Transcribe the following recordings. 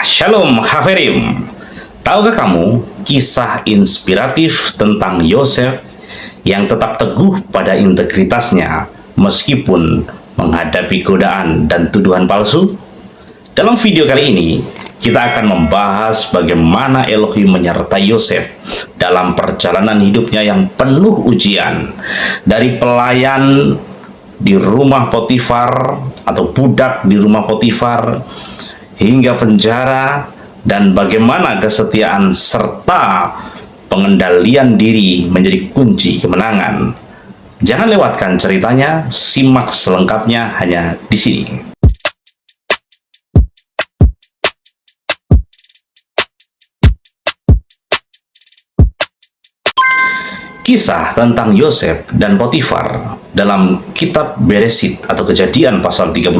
Shalom Haverim. Tahukah kamu kisah inspiratif tentang Yosef yang tetap teguh pada integritasnya meskipun menghadapi godaan dan tuduhan palsu? Dalam video kali ini, kita akan membahas bagaimana Elohim menyertai Yosef dalam perjalanan hidupnya yang penuh ujian. Dari pelayan di rumah Potifar atau budak di rumah Potifar hingga penjara, dan bagaimana kesetiaan serta pengendalian diri menjadi kunci kemenangan. Jangan lewatkan ceritanya, simak selengkapnya hanya di sini. Kisah tentang Yosef dan Potifar dalam kitab Beresit atau Kejadian pasal 39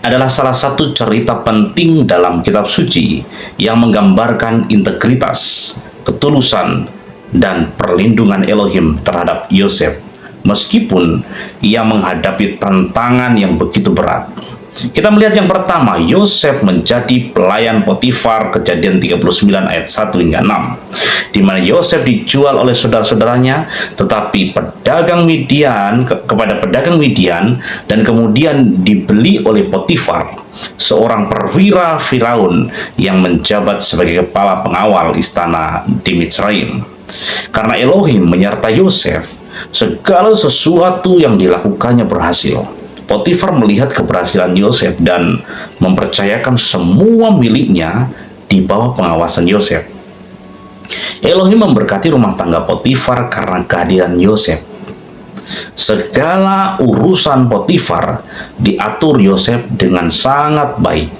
adalah salah satu cerita penting dalam kitab suci yang menggambarkan integritas, ketulusan, dan perlindungan Elohim terhadap Yosef meskipun ia menghadapi tantangan yang begitu berat. Kita melihat yang pertama, Yosef menjadi pelayan Potifar, Kejadian 39 ayat 1 hingga 6, di mana Yosef dijual oleh saudara-saudaranya, tetapi pedagang Midian kepada pedagang Midian, dan kemudian dibeli oleh Potifar, seorang perwira Firaun yang menjabat sebagai kepala pengawal istana di Mitsraim. Karena Elohim menyertai Yosef, segala sesuatu yang dilakukannya berhasil. Potifar melihat keberhasilan Yosef dan mempercayakan semua miliknya di bawah pengawasan Yosef. Elohim memberkati rumah tangga Potifar karena kehadiran Yosef. Segala urusan Potifar diatur Yosef dengan sangat baik,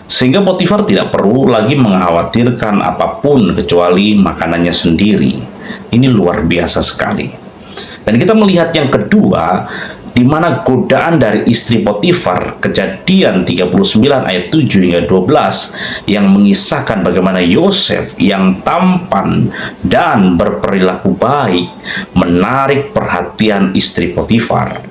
sehingga Potifar tidak perlu lagi mengkhawatirkan apapun kecuali makanannya sendiri. Ini luar biasa sekali. Dan kita melihat yang kedua, di mana godaan dari istri Potifar, Kejadian 39 ayat 7 hingga 12, yang mengisahkan bagaimana Yosef yang tampan dan berperilaku baik menarik perhatian istri Potifar.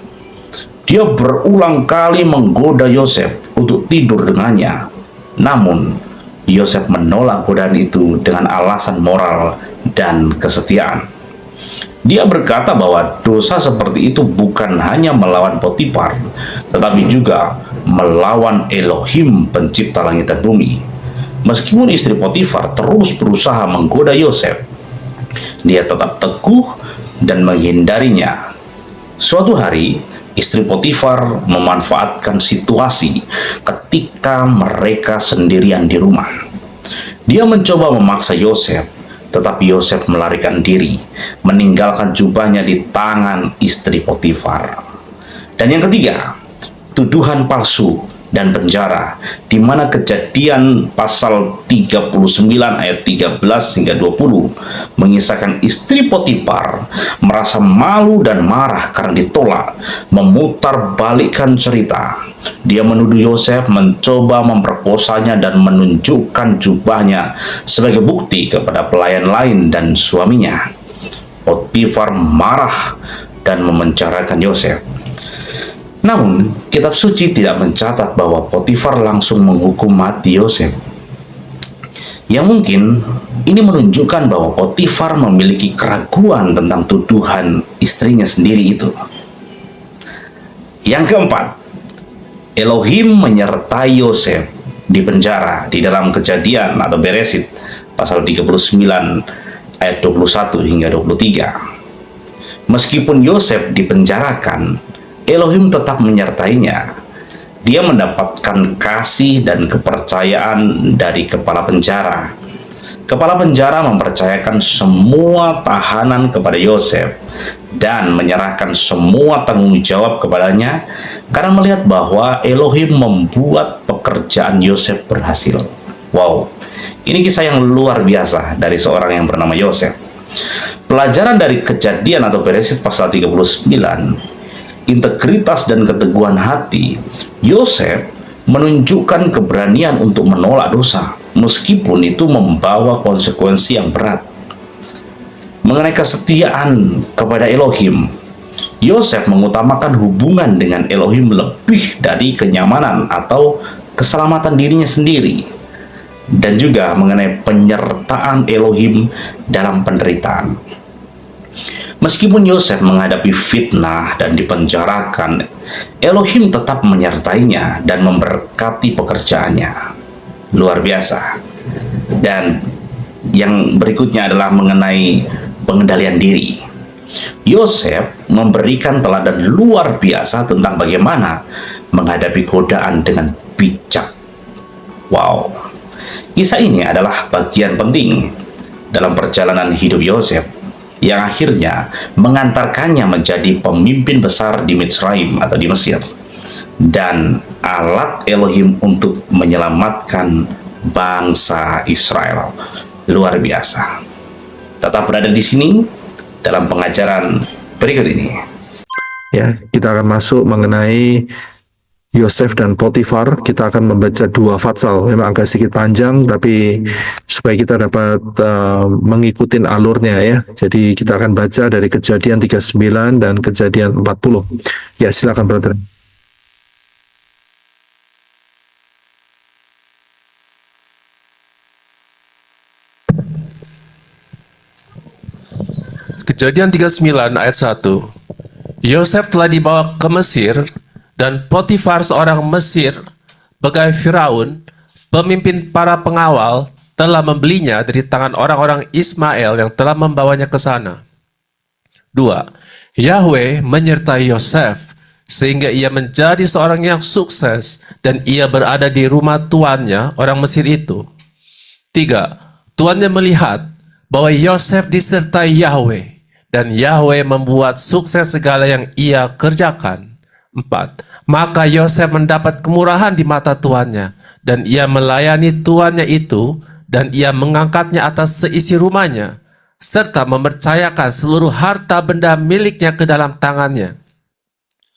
Dia berulang kali menggoda Yosef untuk tidur dengannya, namun Yosef menolak godaan itu dengan alasan moral dan kesetiaan. Dia berkata bahwa dosa seperti itu bukan hanya melawan Potifar, tetapi juga melawan Elohim pencipta langit dan bumi. Meskipun istri Potifar terus berusaha menggoda Yosef, dia tetap teguh dan menghindarinya. Suatu hari, istri Potifar memanfaatkan situasi ketika mereka sendirian di rumah. Dia mencoba memaksa Yosef, tetapi Yosef melarikan diri, meninggalkan jubahnya di tangan istri Potifar. Dan yang ketiga, tuduhan palsu dan penjara, di mana Kejadian pasal 39 ayat 13 hingga 20 mengisahkan istri Potifar merasa malu dan marah karena ditolak, memutarbalikkan cerita. Dia menuduh Yosef mencoba memperkosanya dan menunjukkan jubahnya sebagai bukti kepada pelayan lain dan suaminya. Potifar marah dan memenjarakan Yosef. Namun, kitab suci tidak mencatat bahwa Potifar langsung menghukum mati Yosef. Yang mungkin ini menunjukkan bahwa Potifar memiliki keraguan tentang tuduhan istrinya sendiri itu. Yang keempat, Elohim menyertai Yosef di penjara di dalam Kejadian atau Beresit pasal 39 ayat 21 hingga 23. Meskipun Yosef dipenjarakan, Elohim tetap menyertainya. Dia mendapatkan kasih dan kepercayaan dari kepala penjara. Kepala penjara mempercayakan semua tahanan kepada Yosef dan menyerahkan semua tanggung jawab kepadanya karena melihat bahwa Elohim membuat pekerjaan Yosef berhasil. Wow, ini kisah yang luar biasa dari seorang yang bernama Yosef. Pelajaran dari Kejadian atau Beresit pasal 39, integritas dan keteguhan hati. Yosef menunjukkan keberanian untuk menolak dosa, meskipun itu membawa konsekuensi yang berat. Mengenai kesetiaan kepada Elohim, Yosef mengutamakan hubungan dengan Elohim lebih dari kenyamanan atau keselamatan dirinya sendiri. dan juga mengenai penyertaan Elohim dalam penderitaan. Meskipun Yosef menghadapi fitnah dan dipenjarakan, Elohim tetap menyertainya dan memberkati pekerjaannya. Luar biasa. Dan yang berikutnya adalah mengenai pengendalian diri. Yosef memberikan teladan luar biasa tentang bagaimana menghadapi godaan dengan bijak. Wow, kisah ini adalah bagian penting dalam perjalanan hidup Yosef yang akhirnya mengantarkannya menjadi pemimpin besar di Mitzrayim atau di Mesir dan alat Elohim untuk menyelamatkan bangsa Israel. Luar biasa. Tetap berada di sini dalam pengajaran berikut ini. Ya, kita akan masuk mengenai Yosef dan Potifar. Kita akan membaca 2 fatsal. Memang agak sedikit panjang, tapi supaya kita dapat mengikuti alurnya ya. Jadi kita akan baca dari Kejadian 39 dan Kejadian 40. Ya, silakan brother. Kejadian 39 ayat 1. Yosef telah dibawa ke Mesir, dan Potifar seorang Mesir, pegawai Firaun, pemimpin para pengawal, telah membelinya dari tangan orang-orang Ismail yang telah membawanya ke sana. 2. Yahweh menyertai Yosef, sehingga ia menjadi seorang yang sukses, dan ia berada di rumah tuannya, orang Mesir itu. 3. Tuannya melihat bahwa Yosef disertai Yahweh, dan Yahweh membuat sukses segala yang ia kerjakan. 4. Maka Yosef mendapat kemurahan di mata tuannya, dan ia melayani tuannya itu, dan ia mengangkatnya atas seisi rumahnya, serta mempercayakan seluruh harta benda miliknya ke dalam tangannya.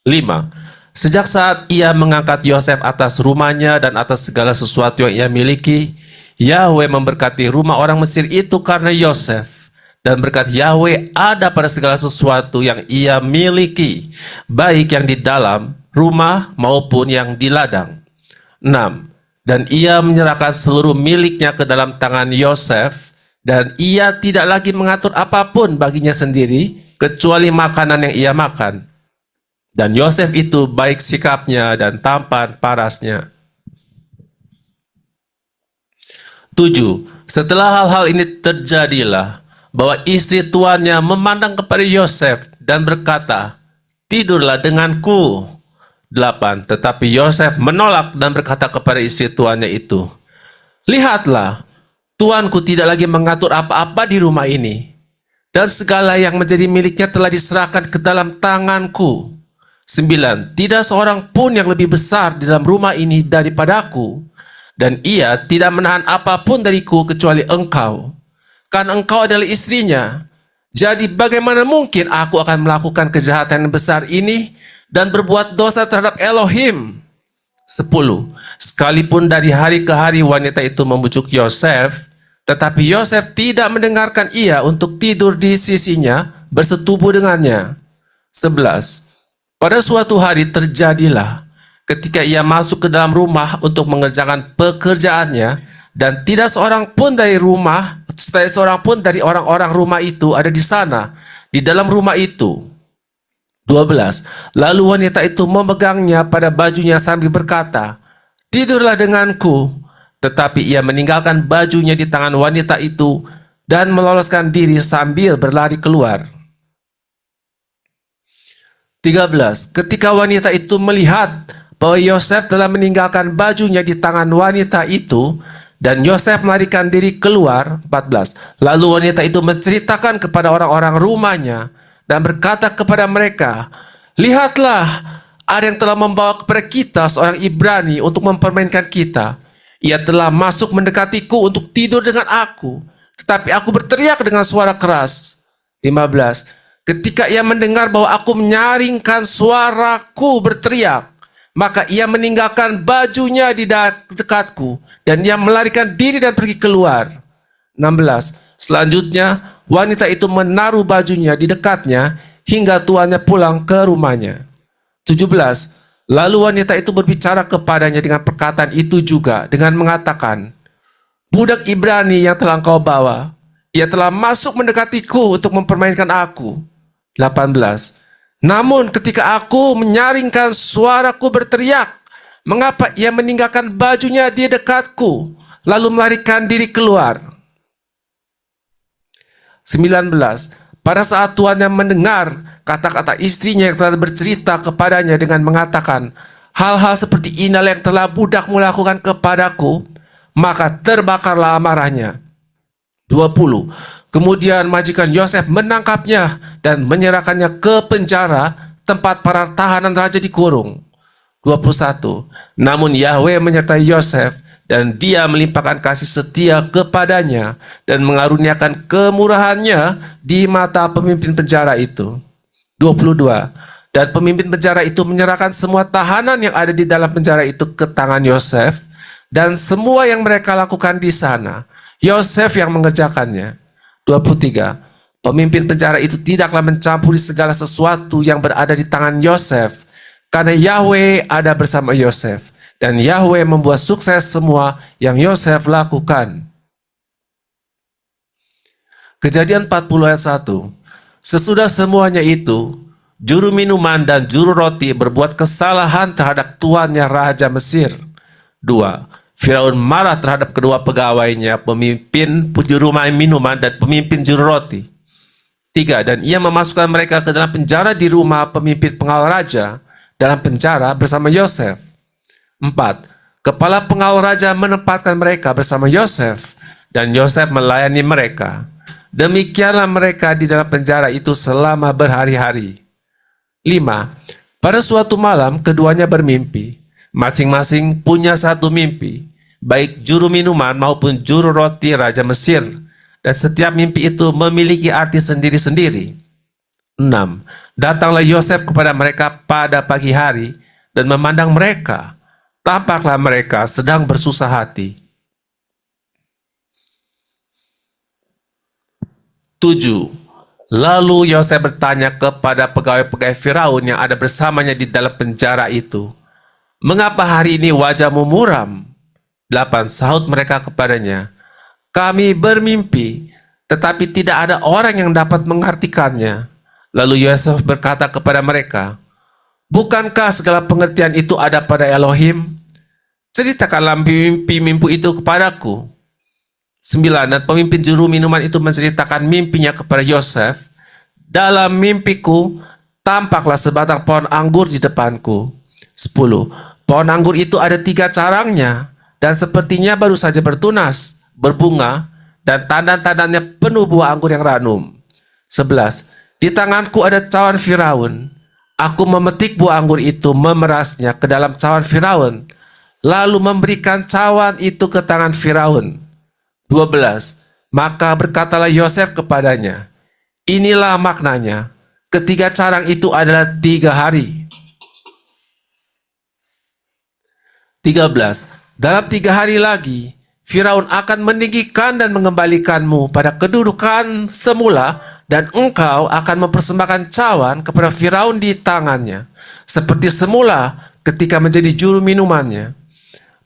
5. Sejak saat ia mengangkat Yosef atas rumahnya dan atas segala sesuatu yang ia miliki, Yahweh memberkati rumah orang Mesir itu karena Yosef. Dan berkat Yahweh ada pada segala sesuatu yang ia miliki, baik yang di dalam rumah maupun yang di ladang. 6. Dan ia menyerahkan seluruh miliknya ke dalam tangan Yosef, dan ia tidak lagi mengatur apapun baginya sendiri, kecuali makanan yang ia makan. Dan Yosef itu baik sikapnya dan tampan parasnya. 7. Setelah hal-hal ini terjadilah, bahwa istri tuannya memandang kepada Yosef dan berkata, "Tidurlah denganku." 8. Tetapi Yosef menolak dan berkata kepada istri tuannya itu, "Lihatlah, tuanku tidak lagi mengatur apa-apa di rumah ini, dan segala yang menjadi miliknya telah diserahkan ke dalam tanganku. 9. Tidak seorang pun yang lebih besar di dalam rumah ini daripadaku, dan ia tidak menahan apapun dariku kecuali engkau. Kan engkau adalah istrinya. Jadi bagaimana mungkin aku akan melakukan kejahatan yang besar ini dan berbuat dosa terhadap Elohim?" 10. Sekalipun dari hari ke hari wanita itu membujuk Yosef, tetapi Yosef tidak mendengarkan ia untuk tidur di sisinya, bersetubuh dengannya. 11. Pada suatu hari terjadilah, ketika ia masuk ke dalam rumah untuk mengerjakan pekerjaannya, dan tidak seorang pun dari orang-orang rumah itu ada di sana, di dalam rumah itu. 12. Lalu wanita itu memegangnya pada bajunya sambil berkata, "Tidurlah denganku." Tetapi ia meninggalkan bajunya di tangan wanita itu dan meloloskan diri sambil berlari keluar. 13. Ketika wanita itu melihat bahwa Yosef telah meninggalkan bajunya di tangan wanita itu, dan Yosef melarikan diri keluar. 14. Lalu wanita itu menceritakan kepada orang-orang rumahnya dan berkata kepada mereka, "Lihatlah, ada yang telah membawa kepada kita seorang Ibrani untuk mempermainkan kita. Ia telah masuk mendekatiku untuk tidur dengan aku, tetapi aku berteriak dengan suara keras." 15. Ketika ia mendengar bahwa aku menyaringkan suaraku berteriak, maka ia meninggalkan bajunya di dekatku, dan ia melarikan diri dan pergi keluar. 16. Selanjutnya, wanita itu menaruh bajunya di dekatnya hingga tuannya pulang ke rumahnya. 17. Lalu wanita itu berbicara kepadanya dengan perkataan itu juga, dengan mengatakan, budak Ibrani yang telah engkau bawa. Ia telah masuk mendekatiku untuk mempermainkan aku. 18. Namun ketika aku menyaringkan suaraku berteriak, mengapa ia meninggalkan bajunya di dekatku, lalu melarikan diri keluar? 19. Pada saat tuannya mendengar kata-kata istrinya yang telah bercerita kepadanya dengan mengatakan, hal-hal seperti inilah yang telah budakmu lakukan kepadaku, maka terbakarlah amarahnya. 20. Kemudian majikan Yosef menangkapnya dan menyerahkannya ke penjara tempat para tahanan raja dikurung. 21. Namun Yahweh menyertai Yosef dan dia melimpahkan kasih setia kepadanya dan mengaruniakan kemurahannya di mata pemimpin penjara itu. 22. Dan pemimpin penjara itu menyerahkan semua tahanan yang ada di dalam penjara itu ke tangan Yosef dan semua yang mereka lakukan di sana, Yosef yang mengerjakannya. 23. Pemimpin penjara itu tidaklah mencampuri segala sesuatu yang berada di tangan Yosef, karena Yahweh ada bersama Yosef, dan Yahweh membuat sukses semua yang Yosef lakukan. Kejadian 40 ayat 1. Sesudah semuanya itu, juru minuman dan juru roti berbuat kesalahan terhadap tuannya Raja Mesir. 2. Firaun marah terhadap kedua pegawainya, pemimpin juru minuman dan pemimpin juru roti. 3. Dan ia memasukkan mereka ke dalam penjara di rumah pemimpin pengawal raja, dalam penjara bersama Yosef. 4. Kepala pengawal raja menempatkan mereka bersama Yosef, dan Yosef melayani mereka. Demikianlah mereka di dalam penjara itu selama berhari-hari. 5. Pada suatu malam keduanya bermimpi. Masing-masing punya satu mimpi, baik juru minuman maupun juru roti Raja Mesir, dan setiap mimpi itu memiliki arti sendiri-sendiri. 6. Datanglah Yosef kepada mereka pada pagi hari dan memandang mereka. Tampaklah mereka sedang bersusah hati. 7. Lalu Yosef bertanya kepada pegawai-pegawai Firaun yang ada bersamanya di dalam penjara itu, mengapa hari ini wajahmu muram? 8. Sahut mereka kepadanya, kami bermimpi, tetapi tidak ada orang yang dapat mengartikannya. Lalu Yosef berkata kepada mereka, bukankah segala pengertian itu ada pada Elohim? Ceritakanlah mimpi-mimpi itu kepadaku. 9. Dan pemimpin juru minuman itu menceritakan mimpinya kepada Yosef. Dalam mimpiku, tampaklah sebatang pohon anggur di depanku. 10. Pohon anggur itu ada 3 carangnya, dan sepertinya baru saja bertunas, berbunga, dan tandan-tandannya penuh buah anggur yang ranum. 11. Di tanganku ada cawan Firaun. Aku memetik buah anggur itu, memerasnya ke dalam cawan Firaun, lalu memberikan cawan itu ke tangan Firaun. 12. Maka berkatalah Yosef kepadanya, inilah maknanya, ketiga carang itu adalah 3 hari. 13. Dalam 3 hari lagi, Firaun akan meninggikan dan mengembalikanmu pada kedudukan semula, dan engkau akan mempersembahkan cawan kepada Firaun di tangannya, seperti semula ketika menjadi juru minumannya.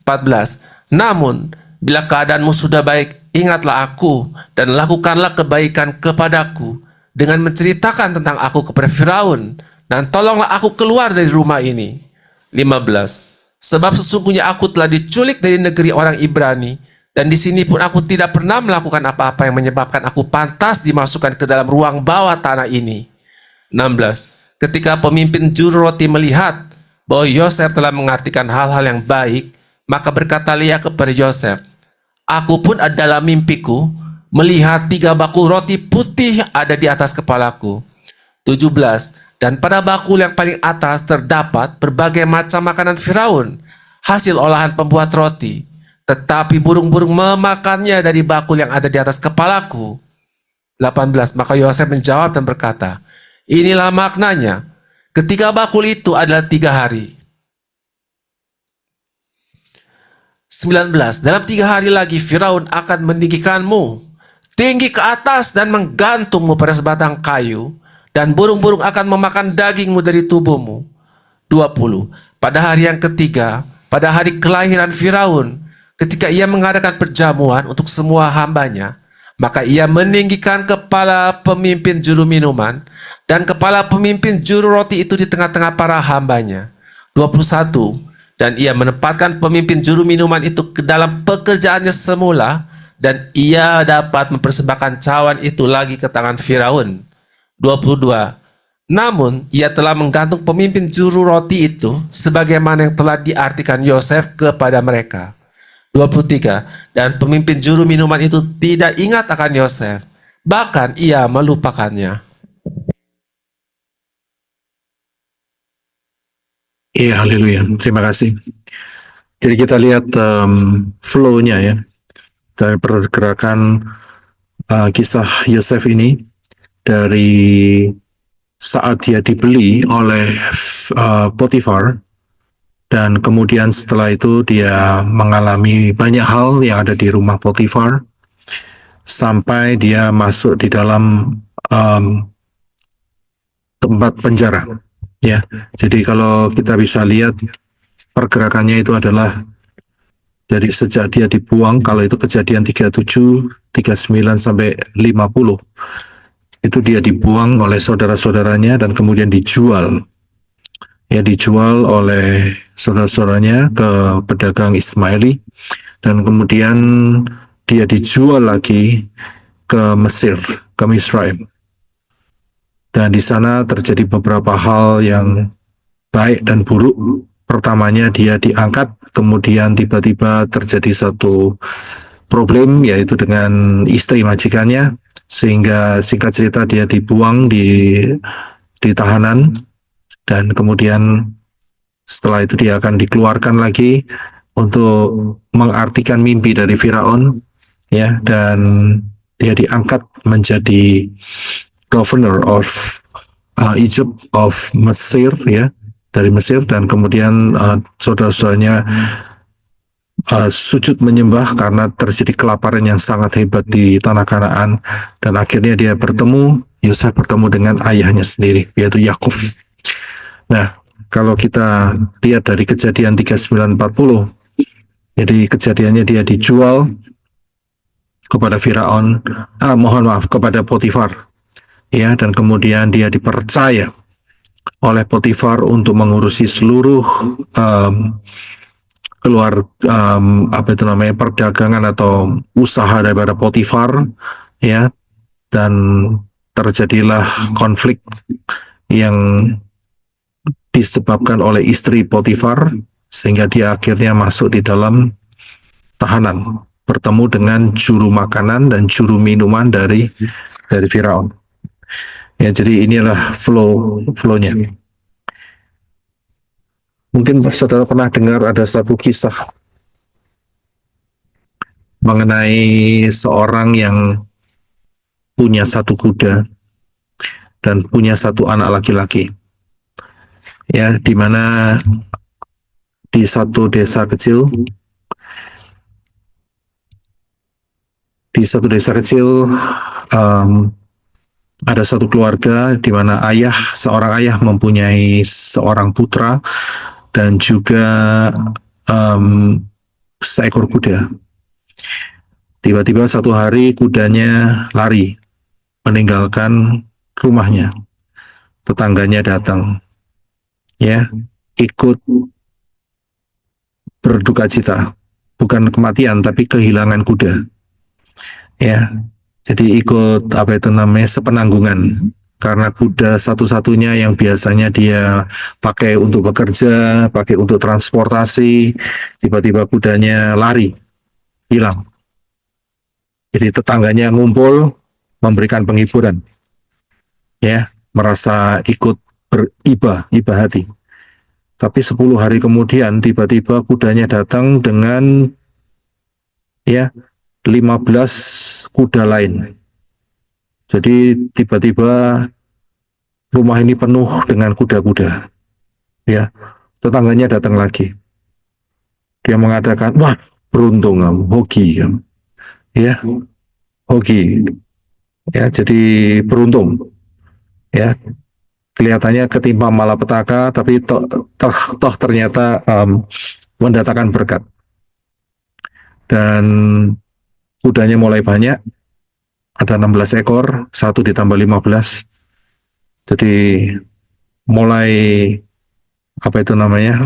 14. Namun, bila keadaanmu sudah baik, ingatlah aku dan lakukanlah kebaikan kepadaku dengan menceritakan tentang aku kepada Firaun, dan tolonglah aku keluar dari rumah ini. 15. Sebab sesungguhnya aku telah diculik dari negeri orang Ibrani, dan di sini pun aku tidak pernah melakukan apa-apa yang menyebabkan aku pantas dimasukkan ke dalam ruang bawah tanah ini. 16. Ketika pemimpin juru roti melihat bahwa Yosef telah mengartikan hal-hal yang baik, maka berkata Lia kepada Yosef, aku pun dalam mimpiku melihat 3 bakul roti putih ada di atas kepalaku. 17. Dan pada bakul yang paling atas terdapat berbagai macam makanan Firaun, hasil olahan pembuat roti. Tetapi burung-burung memakannya dari bakul yang ada di atas kepalaku. 18. Maka Yosef menjawab dan berkata, inilah maknanya, ketiga bakul itu adalah 3 hari. 19. Dalam 3 hari lagi Firaun akan meninggikanmu tinggi ke atas dan menggantungmu pada sebatang kayu, dan burung-burung akan memakan dagingmu dari tubuhmu. 20. Pada hari yang ketiga, pada hari kelahiran Firaun, ketika ia mengadakan perjamuan untuk semua hambanya, maka ia meninggikan kepala pemimpin juru minuman dan kepala pemimpin juru roti itu di tengah-tengah para hambanya. 21. Dan ia menempatkan pemimpin juru minuman itu ke dalam pekerjaannya semula, dan ia dapat mempersembahkan cawan itu lagi ke tangan Firaun. 22. Namun, ia telah menggantung pemimpin juru roti itu sebagaimana yang telah diartikan Yosef kepada mereka. 23. Dan pemimpin juru minuman itu tidak ingat akan Yosef, bahkan ia melupakannya. Iya, haleluya. Terima kasih. Jadi kita lihat flow-nya ya, dari pergerakan kisah Yosef ini, dari saat dia dibeli oleh Potifar, dan kemudian setelah itu dia mengalami banyak hal yang ada di rumah Potifar, sampai dia masuk di dalam tempat penjara. Ya, jadi kalau kita bisa lihat pergerakannya itu adalah dari sejak dia dibuang, kalau itu Kejadian 37, 39 sampai 50. Itu dia dibuang oleh saudara-saudaranya dan kemudian dijual. Ya, dijual oleh saudara-saudaranya ke pedagang Ismaili, dan kemudian dia dijual lagi ke Mesir, ke Misraim. Dan di sana terjadi beberapa hal yang baik dan buruk. Pertamanya dia diangkat, kemudian tiba-tiba terjadi satu problem, yaitu dengan istri majikannya, sehingga singkat cerita dia dibuang di tahanan, dan kemudian setelah itu dia akan dikeluarkan lagi untuk mengartikan mimpi dari Firaun, ya, dan dia diangkat menjadi governor of Egypt, of Mesir, ya, dari Mesir, dan kemudian saudara-saudaranya sujud menyembah karena terjadi kelaparan yang sangat hebat di tanah Kanaan, dan akhirnya Yosef bertemu dengan ayahnya sendiri, yaitu Yakub. Nah, kalau kita lihat dari Kejadian 39-40, jadi kejadiannya dia dijual kepada kepada Potifar, ya, dan kemudian dia dipercaya oleh Potifar untuk mengurusi seluruh perdagangan atau usaha daripada Potifar, ya, dan terjadilah konflik yang disebabkan oleh istri Potifar, sehingga dia akhirnya masuk di dalam tahanan, bertemu dengan juru makanan dan juru minuman dari Firaun. Ya, jadi inilah flow-nya. Mungkin saudara pernah dengar ada satu kisah mengenai seorang yang punya satu kuda dan punya satu anak laki-laki. Ya, di mana di satu desa kecil, ada satu keluarga di mana seorang ayah mempunyai seorang putra dan juga seekor kuda. Tiba-tiba satu hari kudanya lari meninggalkan rumahnya. Tetangganya datang, ya, ikut berduka cita, bukan kematian tapi kehilangan kuda, ya. Jadi ikut sepenanggungan, karena kuda satu-satunya yang biasanya dia pakai untuk bekerja, pakai untuk transportasi, tiba-tiba kudanya lari, hilang. Jadi tetangganya ngumpul memberikan penghiburan, ya, merasa ikut iba hati. Tapi 10 hari kemudian tiba-tiba kudanya datang dengan, ya, 15 kuda lain. Jadi tiba-tiba rumah ini penuh dengan kuda-kuda. Ya, tetangganya datang lagi. Dia mengatakan, wah, beruntung kamu, hoki kamu. Ya, hoki. Ya, jadi beruntung. Ya, kelihatannya ketimpa malapetaka, tapi toh ternyata mendatangkan berkat. dan kudanya mulai banyak, ada 16 ekor, 1 ditambah 15. Jadi mulai apa itu namanya,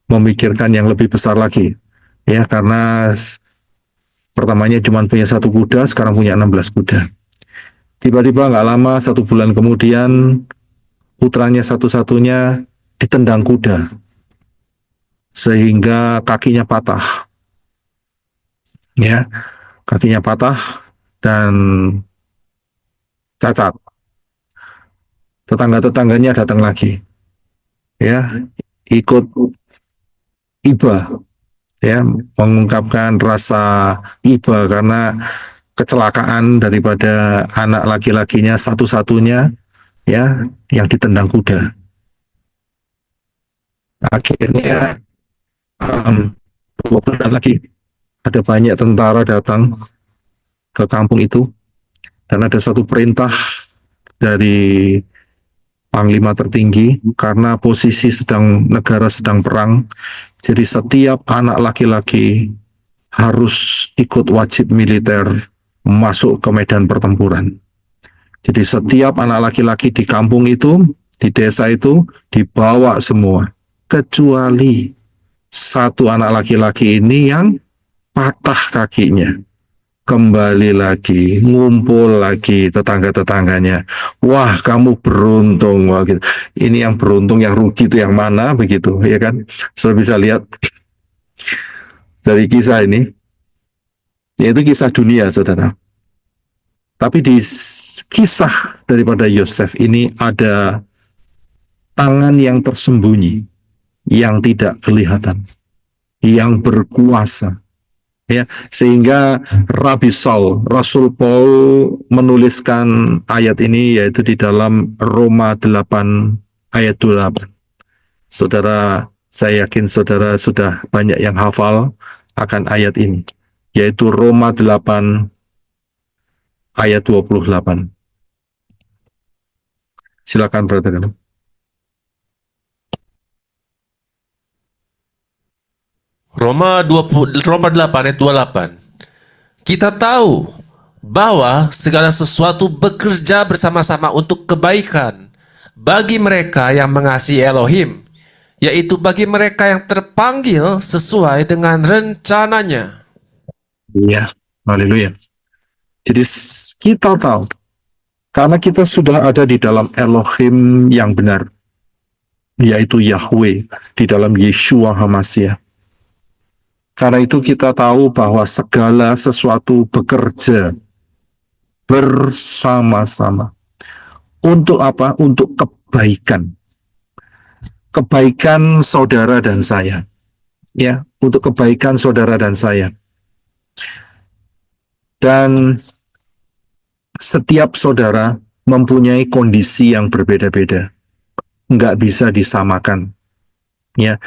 memikirkan yang lebih besar lagi, ya, karena pertamanya cuma punya 1 kuda, sekarang punya 16 kuda. Tiba-tiba nggak lama, 1 bulan kemudian, putranya satu-satunya ditendang kuda sehingga kakinya patah, ya, kakinya patah dan cacat. Tetangga-tetangganya datang lagi, ya, ikut iba, ya, mengungkapkan rasa iba karena kecelakaan daripada anak laki-lakinya satu-satunya, ya, yang ditendang kuda. Akhirnya 2 bulan lagi ada banyak tentara datang ke kampung itu dan ada satu perintah dari panglima tertinggi karena posisi negara sedang perang. Jadi setiap anak laki-laki harus ikut wajib militer masuk ke medan pertempuran. Jadi setiap anak laki-laki di kampung itu, di desa itu dibawa semua, kecuali 1 anak laki-laki ini yang patah kakinya. Kembali lagi, ngumpul lagi tetangga-tetangganya. Wah, kamu beruntung. Wah, gitu. Ini yang beruntung, yang rugi itu yang mana, begitu, ya kan? Sudah bisa lihat dari kisah ini, yaitu kisah dunia, saudara. Tapi di kisah daripada Yosef ini ada tangan yang tersembunyi, yang tidak kelihatan, yang berkuasa, ya, sehingga Rasul Paul menuliskan ayat ini yaitu di dalam Roma 8 ayat 28. Saudara, saya yakin saudara sudah banyak yang hafal akan ayat ini, yaitu Roma 8 ayat 28. Silakan, Brother. Roma 8 ayat 28. Kita tahu bahwa segala sesuatu bekerja bersama-sama untuk kebaikan bagi mereka yang mengasihi Elohim, yaitu bagi mereka yang terpanggil sesuai dengan rencananya. Iya, haleluya. Jadi kita tahu, karena kita sudah ada di dalam Elohim yang benar, yaitu Yahweh, di dalam Yeshua HaMashiach. Karena itu kita tahu bahwa segala sesuatu bekerja bersama-sama. Untuk apa? Untuk kebaikan. Kebaikan saudara dan saya. Ya, untuk kebaikan saudara dan saya. Dan setiap saudara mempunyai kondisi yang berbeda-beda. Nggak bisa disamakan. Ya,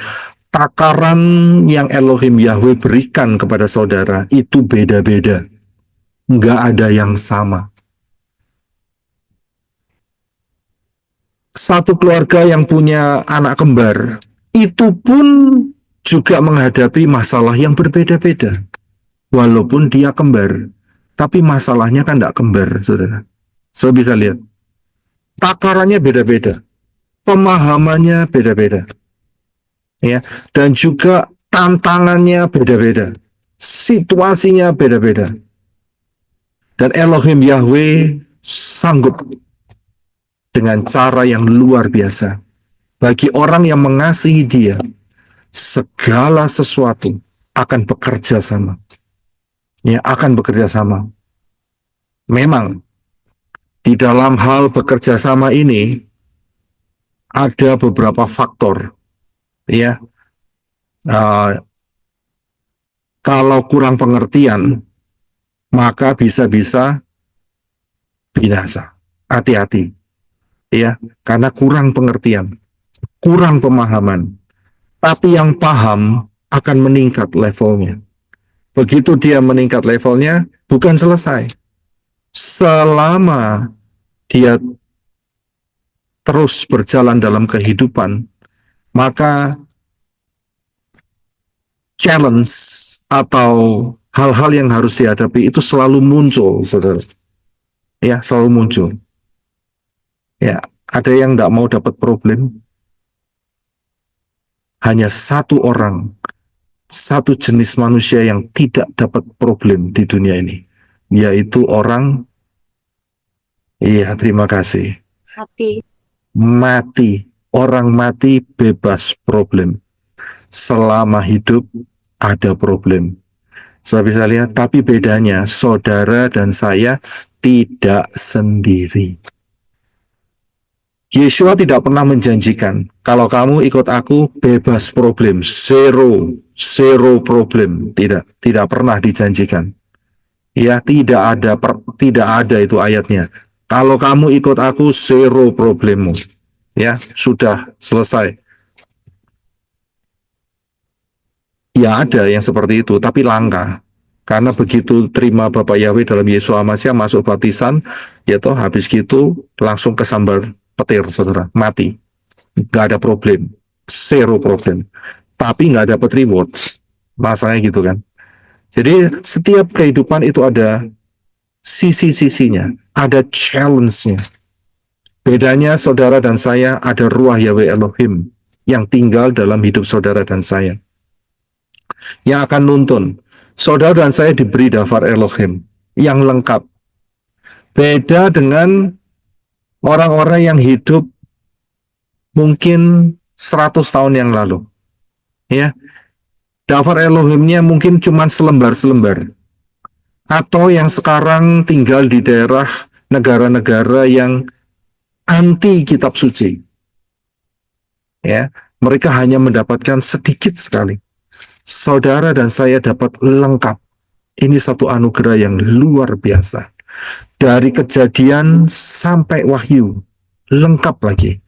takaran yang Elohim Yahweh berikan kepada saudara itu beda-beda. Nggak ada yang sama. Satu keluarga yang punya anak kembar, itu pun juga menghadapi masalah yang berbeda-beda. Walaupun dia kembar, tapi masalahnya kan nggak kembar, saudara. Saya bisa lihat. Takarannya beda-beda. Pemahamannya beda-beda. Ya, dan juga tantangannya beda-beda, situasinya beda-beda. Dan Elohim Yahweh sanggup dengan cara yang luar biasa bagi orang yang mengasihi Dia. Segala sesuatu akan bekerja sama, ya, akan bekerja sama. Memang di dalam hal bekerja sama ini ada beberapa faktor. Ya, kalau kurang pengertian, maka bisa-bisa binasa. Hati-hati, ya, karena kurang pengertian, kurang pemahaman. Tapi yang paham akan meningkat levelnya. Begitu dia meningkat levelnya, bukan selesai. Selama dia terus berjalan dalam kehidupan, maka challenge atau hal-hal yang harus dihadapi itu selalu muncul, saudara. Ya, selalu muncul. Ya, ada yang tidak mau dapat problem. Hanya satu orang, satu jenis manusia yang tidak dapat problem di dunia ini, yaitu orang, iya terima kasih, mati. Orang mati bebas problem. Selama hidup ada problem. Saya bisa lihat, tapi bedanya saudara dan saya tidak sendiri. Yeshua tidak pernah menjanjikan, kalau kamu ikut aku bebas problem, zero problem. Tidak pernah dijanjikan. Ya, tidak ada itu ayatnya. Kalau kamu ikut aku zero problemmu. Ya, sudah selesai. Ya ada yang seperti itu, tapi langka. Karena begitu terima Bapak Yahweh dalam Yesus Hamasiah, masuk baptisan, ya toh habis gitu langsung kesambar petir, saudara, mati. Gak ada problem, zero problem. Tapi gak dapat rewards, masalahnya gitu kan. Jadi setiap kehidupan itu ada sisi-sisinya, ada challenge-nya. Bedanya saudara dan saya ada ruah Yahweh Elohim yang tinggal dalam hidup saudara dan saya, yang akan nuntun. Saudara dan saya diberi daftar Elohim yang lengkap. Beda dengan orang-orang yang hidup mungkin 100 tahun yang lalu. Ya, daftar Elohimnya mungkin cuma selembar-selembar. Atau yang sekarang tinggal di daerah negara-negara yang anti kitab suci. Ya, mereka hanya mendapatkan sedikit sekali. Saudara dan saya dapat lengkap. Ini satu anugerah yang luar biasa. Dari Kejadian sampai Wahyu, lengkap lagi.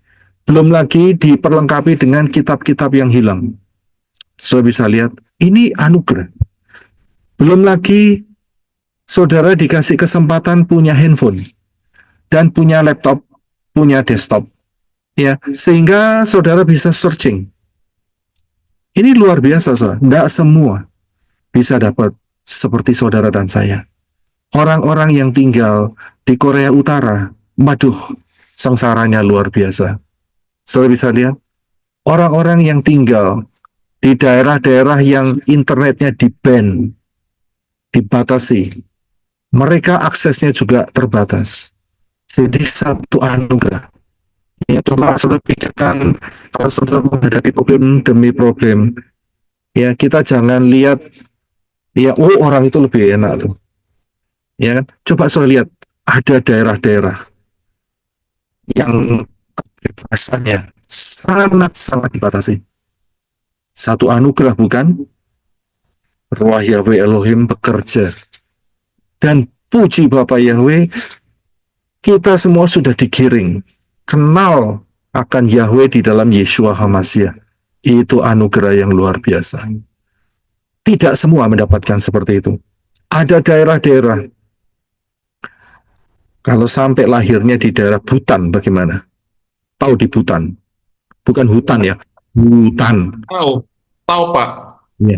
Belum lagi diperlengkapi dengan kitab-kitab yang hilang. Saudara bisa lihat, ini anugerah. Belum lagi saudara dikasih kesempatan punya handphone dan punya laptop, punya desktop, ya, sehingga saudara bisa searching. Ini luar biasa, saudara. Tidak semua bisa dapat seperti saudara dan saya. Orang-orang yang tinggal di Korea Utara, waduh, sengsaranya luar biasa. Saudara bisa lihat, orang-orang yang tinggal di daerah-daerah yang internetnya di-ban, dibatasi, mereka aksesnya juga terbatas. Jadi satu anugerah. Ya, coba saudara pikirkan kalau saudara menghadapi problem demi problem, ya kita jangan lihat, ya oh orang itu lebih enak tuh, ya kan? Coba saudara lihat ada daerah-daerah yang kebebasannya sangat-sangat dibatasi. Satu anugerah bukan? Ruah Yahweh Elohim bekerja. Dan puji Bapak Yahweh, kita semua sudah digiring kenal akan Yahweh di dalam Yeshua Hamasiah. Itu anugerah yang luar biasa. Tidak semua mendapatkan seperti itu. Ada daerah-daerah, kalau sampai lahirnya di daerah Butan, bagaimana? Tahu di Butan? Bukan hutan ya, Butan. Tahu Pak. Ya.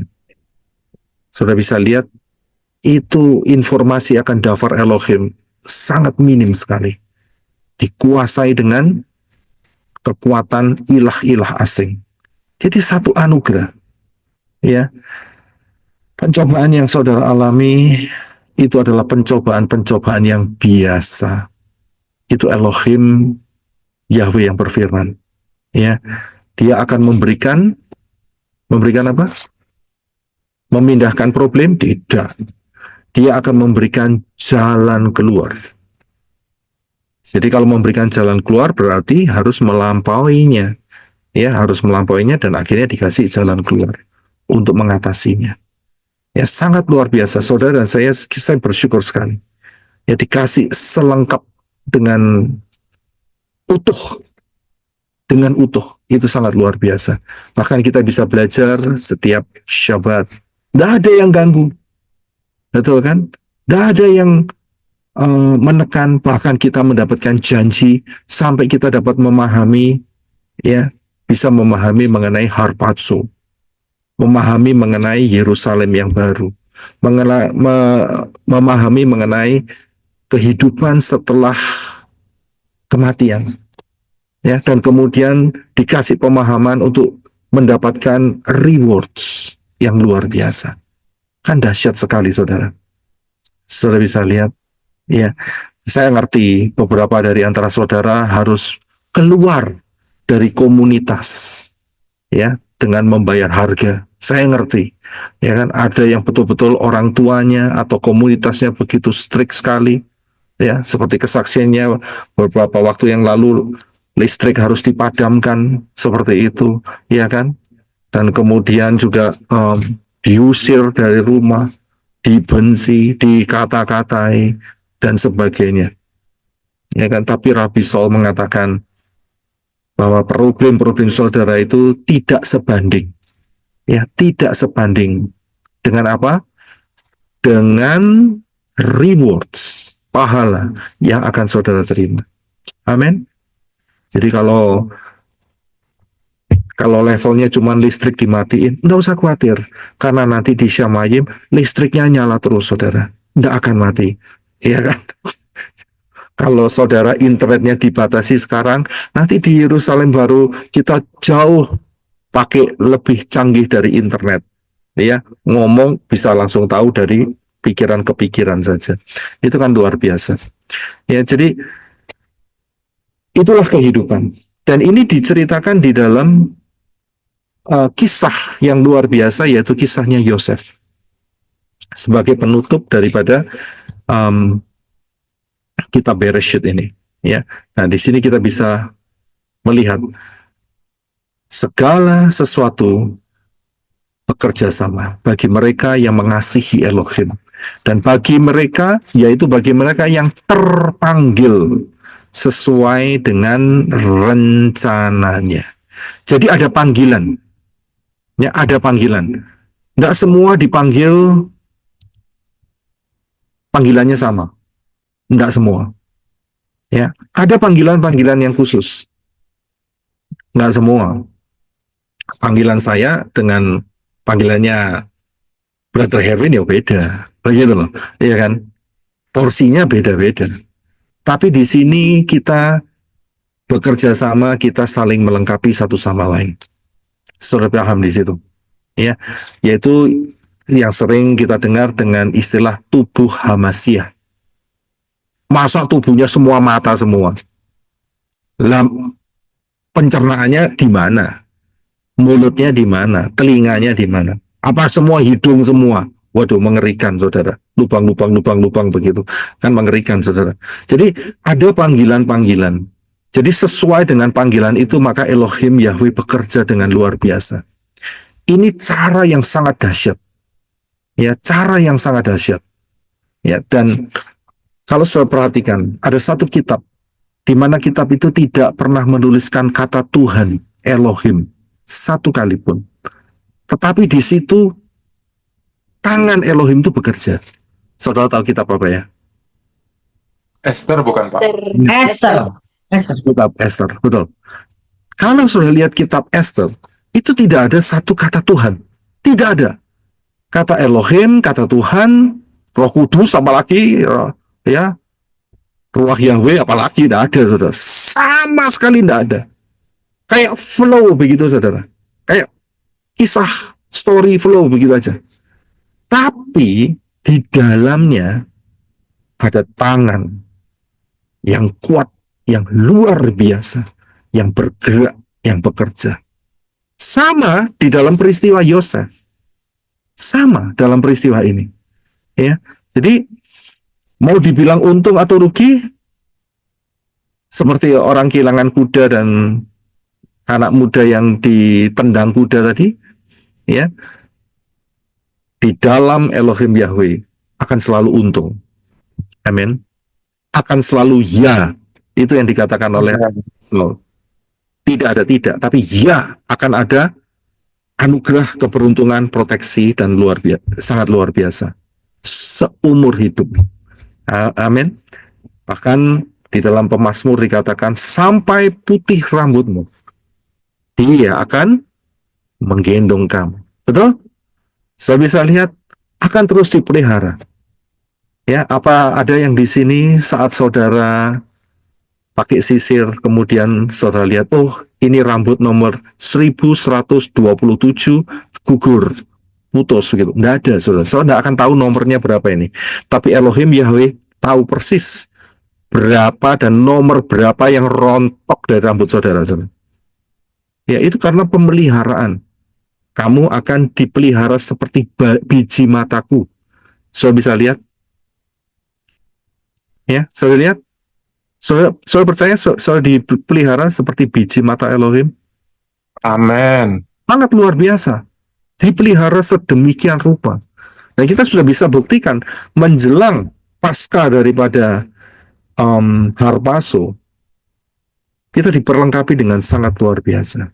Sudah bisa lihat, itu informasi akan daftar Elohim sangat minim sekali. Dikuasai dengan kekuatan ilah-ilah asing. Jadi satu anugerah. Ya. Pencobaan yang saudara alami itu adalah pencobaan-pencobaan yang biasa. Itu Elohim Yahweh yang berfirman. Ya. Dia akan memberikan apa? Memindahkan problem? Tidak. Dia akan memberikan jalan keluar. Jadi kalau memberikan jalan keluar berarti harus melampauinya. Ya, harus melampauinya dan akhirnya dikasih jalan keluar untuk mengatasinya. Ya, sangat luar biasa. Saudara dan saya bersyukur sekali. Ya, dikasih selengkap dengan utuh. Dengan utuh. Itu sangat luar biasa. Bahkan kita bisa belajar setiap Syabat. Tidak ada yang ganggu. Betul kan? Tidak ada yang menekan, bahkan kita mendapatkan janji sampai kita dapat memahami, ya, bisa memahami mengenai harpazo. memahami mengenai Yerusalem yang baru, memahami mengenai kehidupan setelah kematian, ya, dan kemudian dikasih pemahaman untuk mendapatkan rewards yang luar biasa. Kan dahsyat sekali, saudara. Saudara bisa lihat, ya, saya ngerti beberapa dari antara saudara harus keluar dari komunitas, ya, dengan membayar harga. Saya ngerti, ya kan, ada yang betul-betul orang tuanya atau komunitasnya begitu strict sekali, ya, seperti kesaksiannya beberapa waktu yang lalu, listrik harus dipadamkan seperti itu, ya kan, dan kemudian juga diusir dari rumah, dibenci, dikata-katai, dan sebagainya. Ya kan, tapi Rabi Saul mengatakan bahwa problem-problem saudara itu tidak sebanding. Ya, tidak sebanding dengan apa? Dengan rewards, pahala yang akan saudara terima. Amin. Jadi kalau levelnya cuma listrik dimatiin, enggak usah khawatir. Karena nanti di Syamayim, listriknya nyala terus, saudara. Enggak akan mati. Iya kan? Kalau saudara internetnya dibatasi sekarang, nanti di Yerusalem baru kita jauh pakai lebih canggih dari internet. Ya, ngomong bisa langsung tahu dari pikiran ke pikiran saja. Itu kan luar biasa. Ya, jadi itulah kehidupan. Dan ini diceritakan di dalam kisah yang luar biasa, yaitu kisahnya Yosef sebagai penutup daripada kitab Bereshit ini, ya. Nah, di sini kita bisa melihat segala sesuatu bekerja sama bagi mereka yang mengasihi Elohim, dan bagi mereka, yaitu bagi mereka yang terpanggil sesuai dengan rencananya. Jadi ada panggilan. Ya, ada panggilan. Tidak semua dipanggil panggilannya sama. Tidak semua. Ya, ada panggilan-panggilan yang khusus. Tidak semua. Panggilan saya dengan panggilannya Brother Herwin ya beda. Begitu loh. Iya kan? Porsinya beda-beda. Tapi di sini kita bekerja sama, kita saling melengkapi satu sama lain. Saudara paham di situ, ya, yaitu yang sering kita dengar dengan istilah tubuh Hamasiah. Masa tubuhnya semua mata semua? Lah, pencernaannya di mana? Mulutnya di mana? Telinganya di mana? Apa semua hidung semua? Waduh, mengerikan, saudara. Lubang begitu, kan mengerikan, saudara. Jadi ada panggilan-panggilan. Jadi sesuai dengan panggilan itu, maka Elohim Yahweh bekerja dengan luar biasa. Ini cara yang sangat dahsyat. Ya, cara yang sangat dahsyat. Ya, dan kalau saya perhatikan, ada satu kitab di mana kitab itu tidak pernah menuliskan kata Tuhan, Elohim, satu kali pun. Tetapi di situ tangan Elohim itu bekerja. Saudara tahu kitab apa ya? Esther bukan Pak? Kitab Esther, betul. Kalau sudah lihat kitab Esther, itu tidak ada satu kata Tuhan. Tidak ada. Kata Elohim, kata Tuhan, Roh Kudus, apalagi, ya, Ruach Yahweh, apalagi, tidak ada, saudara. Sama sekali tidak ada. Kayak flow begitu, saudara. Kayak kisah, story flow begitu aja. Tapi di dalamnya ada tangan yang kuat, yang luar biasa, yang bergerak, yang bekerja. Sama di dalam peristiwa Yosef. Sama dalam peristiwa ini. Ya. Jadi mau dibilang untung atau rugi, seperti orang kehilangan kuda dan anak muda yang ditendang kuda tadi, ya. Di dalam Elohim Yahweh akan selalu untung. Amin. Akan selalu ya. Itu yang dikatakan oleh Saul. Tidak ada tidak, tapi ya akan ada anugerah, keberuntungan, proteksi, dan sangat luar biasa. Seumur hidup. Amin. Bahkan di dalam Pemazmur dikatakan, sampai putih rambutmu, Dia akan menggendong kamu. Betul? Saya bisa lihat akan terus dipelihara. Ya, apa ada yang di sini saat saudara pakai sisir, kemudian saudara lihat, oh ini rambut nomor 1127 gugur, putus begitu. Nggak ada, saudara. Saudara nggak akan tahu nomornya berapa ini. Tapi Elohim Yahweh tahu persis berapa dan nomor berapa yang rontok dari rambut saudara, saudara. Ya, itu karena pemeliharaan. Kamu akan dipelihara seperti biji mataku. Saudara bisa lihat? Ya, saudara lihat? Saudara percaya saudara dipelihara seperti biji mata Elohim? Amin. Sangat luar biasa. Dipelihara sedemikian rupa. Dan kita sudah bisa buktikan menjelang pasca daripada Harpaso, kita diperlengkapi dengan sangat luar biasa.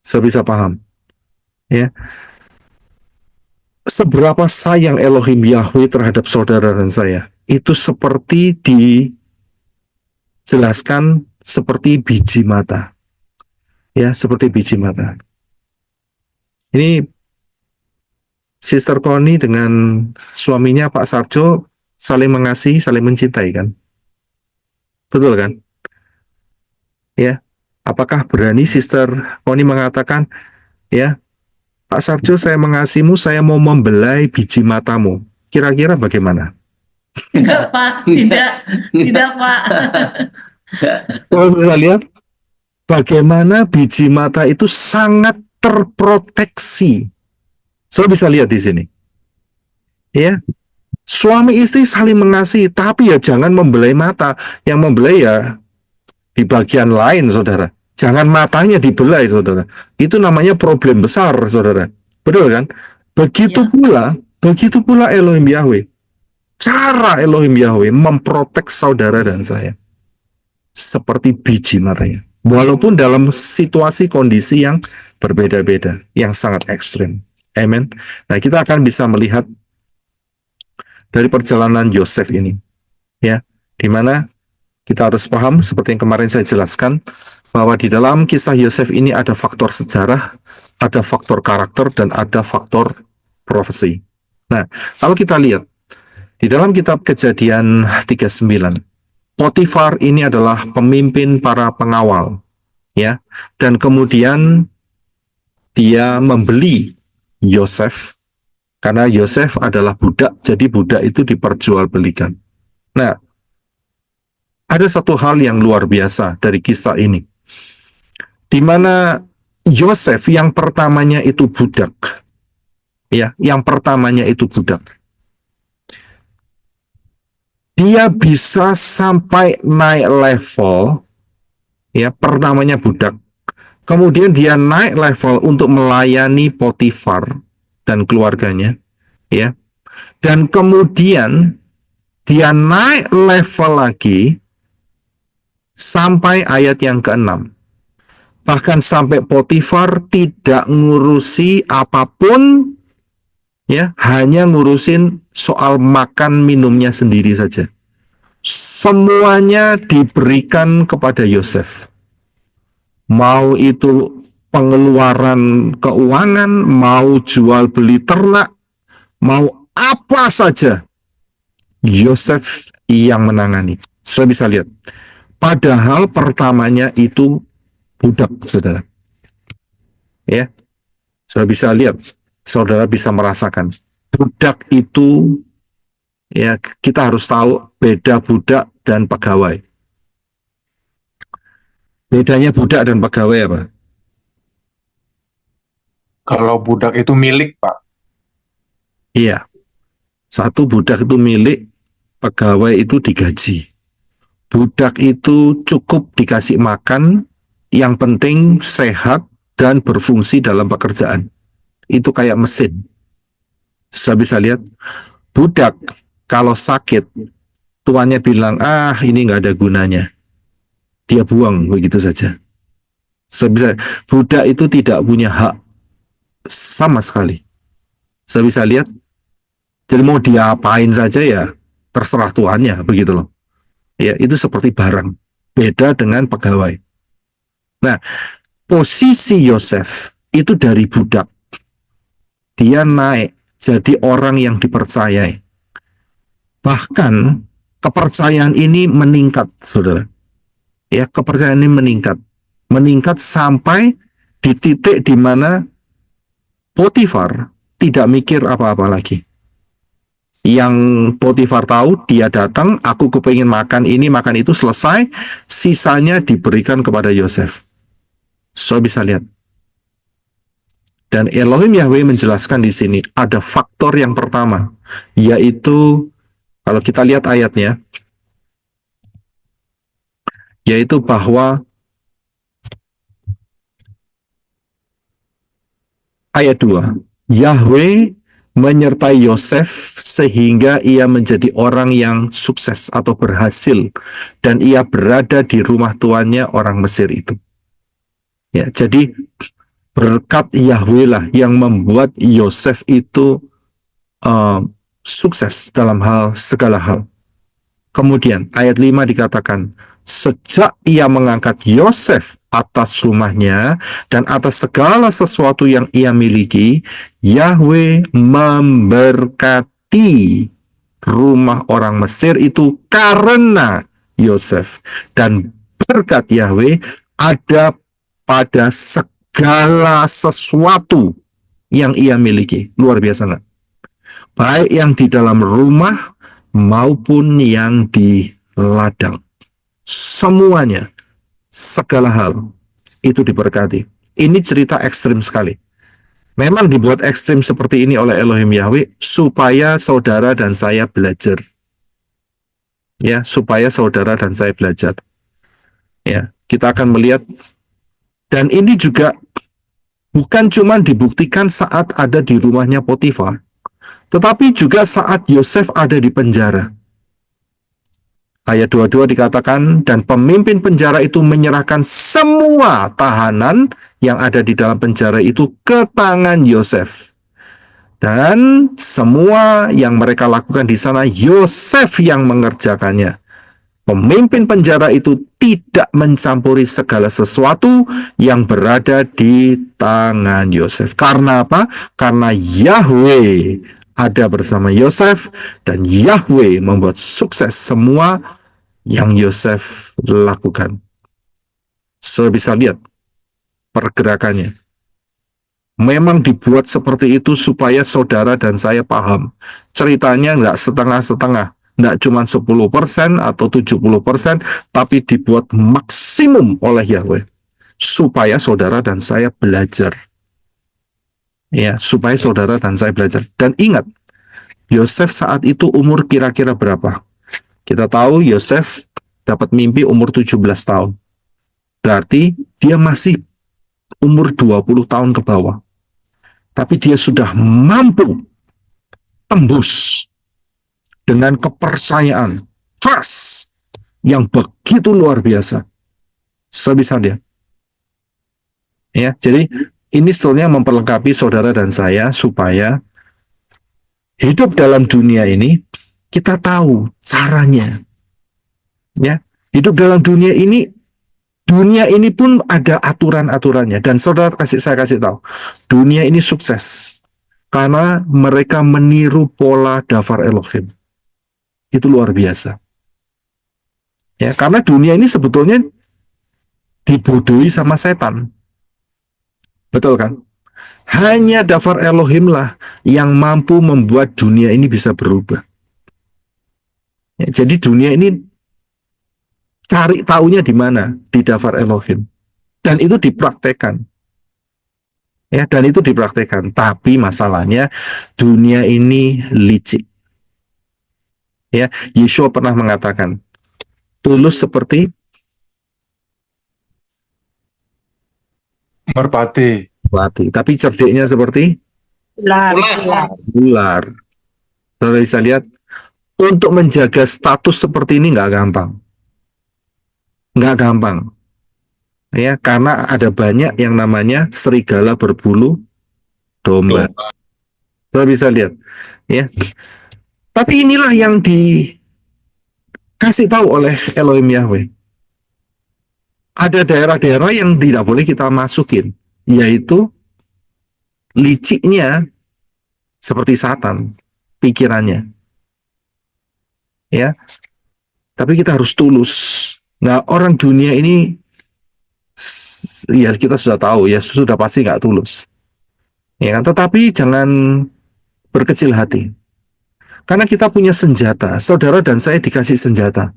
Saya bisa paham. Ya. Seberapa sayang Elohim Yahweh terhadap saudara dan saya, itu seperti dijelaskan seperti biji mata. Ya, seperti biji mata. Ini Sister Connie dengan suaminya Pak Sarjo saling mengasihi, saling mencintai kan? Betul kan? Ya. Apakah berani Sister Connie mengatakan, ya, Pak Sarjo, saya mengasihimu, saya mau membelai biji matamu. Kira-kira bagaimana? Tidak, Pak. Tidak, Pak. Kalau bisa lihat, bagaimana biji mata itu sangat terproteksi. Saya bisa lihat di sini. Ya, suami istri saling mengasihi, tapi ya jangan membelai mata. Yang membelai ya di bagian lain, saudara. Jangan matanya dibelai, saudara. Itu namanya problem besar, saudara. Betul kan? Begitu pula Elohim Yahweh. Cara Elohim Yahweh memprotek saudara dan saya. Seperti biji matanya. Walaupun dalam situasi kondisi yang berbeda-beda, yang sangat ekstrim. Amen. Nah, kita akan bisa melihat dari perjalanan Yosef ini. Ya, di mana kita harus paham, seperti yang kemarin saya jelaskan, bahwa di dalam kisah Yosef ini ada faktor sejarah, ada faktor karakter, dan ada faktor profesi. Nah, kalau kita lihat, di dalam kitab Kejadian 39, Potifar ini adalah pemimpin para pengawal, ya, dan kemudian dia membeli Yosef, karena Yosef adalah budak, jadi budak itu diperjualbelikan. Nah, ada satu hal yang luar biasa dari kisah ini, di mana Yosef yang pertamanya itu budak, ya, yang pertamanya itu budak, dia bisa sampai naik level, ya, pertamanya budak, kemudian dia naik level untuk melayani Potifar dan keluarganya, ya, dan kemudian dia naik level lagi sampai ayat yang ke-6. Bahkan sampai Potifar tidak ngurusi apapun, ya, hanya ngurusin soal makan minumnya sendiri saja. Semuanya diberikan kepada Yosef. Mau itu pengeluaran keuangan, mau jual beli ternak, mau apa saja, Yosef yang menangani. Saya bisa lihat. Padahal pertamanya itu budak, saudara. Ya, saudara bisa lihat, saudara bisa merasakan. Budak itu, ya, kita harus tahu beda budak dan pegawai. Bedanya budak dan pegawai apa? Kalau budak itu milik, Pak. Iya. Satu, budak itu milik, pegawai itu digaji. Budak itu cukup dikasih makan, yang penting sehat dan berfungsi dalam pekerjaan. Itu kayak mesin. Saya bisa lihat, budak kalau sakit, tuannya bilang, ini nggak ada gunanya. Dia buang begitu saja. Saya bisa, budak itu tidak punya hak sama sekali. Saya bisa lihat, jadi mau diapain saja ya terserah tuannya, begitu loh. Ya, itu seperti barang. Beda dengan pegawai. Nah, posisi Yosef itu dari budak dia naik jadi orang yang dipercayai. Bahkan kepercayaan ini meningkat, saudara. Ya, kepercayaan ini meningkat sampai di titik di mana Potifar tidak mikir apa-apa lagi. Yang Potifar tahu, dia datang, aku kepingin makan ini, makan itu, selesai, sisanya diberikan kepada Yosef. So bisa lihat. Dan Elohim Yahweh menjelaskan di sini ada faktor yang pertama, yaitu kalau kita lihat ayatnya, yaitu bahwa ayat 2, Yahweh menyertai Yosef sehingga ia menjadi orang yang sukses atau berhasil, dan ia berada di rumah tuannya orang Mesir itu. Ya, jadi berkat Yahweh lah yang membuat Yosef itu sukses dalam segala hal. Kemudian ayat 5 dikatakan, sejak ia mengangkat Yosef atas rumahnya dan atas segala sesuatu yang ia miliki, Yahweh memberkati rumah orang Mesir itu karena Yosef. Dan berkat Yahweh ada pada segala sesuatu yang ia miliki. Luar biasa nggak? Baik yang di dalam rumah maupun yang di ladang. Semuanya, segala hal itu diberkati. Ini cerita ekstrim sekali. Memang dibuat ekstrim seperti ini oleh Elohim Yahweh supaya saudara dan saya belajar. Ya, supaya saudara dan saya belajar. Ya, kita akan melihat, dan ini juga bukan cuma dibuktikan saat ada di rumahnya Potifar, tetapi juga saat Yosef ada di penjara. Ayat 22 dikatakan, dan pemimpin penjara itu menyerahkan semua tahanan yang ada di dalam penjara itu ke tangan Yosef. Dan semua yang mereka lakukan di sana, Yosef yang mengerjakannya. Pemimpin penjara itu tidak mencampuri segala sesuatu yang berada di tangan Yosef. Karena apa? Karena Yahweh ada bersama Yosef, dan Yahweh membuat sukses semua yang Yosef lakukan. So bisa lihat pergerakannya. Memang dibuat seperti itu supaya saudara dan saya paham. Ceritanya nggak setengah-setengah, nggak cuma 10% atau 70%, tapi dibuat maksimum oleh Yahweh supaya saudara dan saya belajar. Ya, supaya saudara dan saya belajar. Dan ingat, Yosef saat itu umur kira-kira berapa? Kita tahu Yosef dapat mimpi umur 17 tahun. Berarti dia masih umur 20 tahun ke bawah. Tapi dia sudah mampu tembus dengan kepercayaan, trust yang begitu luar biasa. Sebisa dia. Ya, jadi ini sebetulnya memperlengkapi saudara dan saya supaya hidup dalam dunia ini kita tahu caranya. Ya, hidup dalam dunia ini pun ada aturan-aturannya, dan saudara saya kasih tahu, dunia ini sukses karena mereka meniru pola dafar Elohim. Itu luar biasa. Ya, karena dunia ini sebetulnya dibodohi sama setan. Betul kan? Hanya dafar Elohim lah yang mampu membuat dunia ini bisa berubah. Ya, jadi dunia ini cari taunya di mana? Di dafar Elohim. Dan itu dipraktekkan. Ya, dan itu dipraktekkan. Tapi masalahnya dunia ini licik. Ya, Yeshua pernah mengatakan, tulus seperti Merpati. melati, tapi cerdiknya seperti ular. Saudara bisa lihat, untuk menjaga status seperti ini nggak gampang. Nggak gampang. Ya, karena ada banyak yang namanya serigala berbulu domba. Saudara bisa lihat. Ya. Tapi inilah yang dikasih tahu oleh Elohim Yahweh. Ada daerah-daerah yang tidak boleh kita masukin, yaitu liciknya seperti Satan pikirannya, ya. Tapi kita harus tulus. Nah, orang dunia ini, ya kita sudah tahu ya, sudah pasti nggak tulus, ya kan? Tetapi jangan berkecil hati, karena kita punya senjata. Saudara dan saya dikasih senjata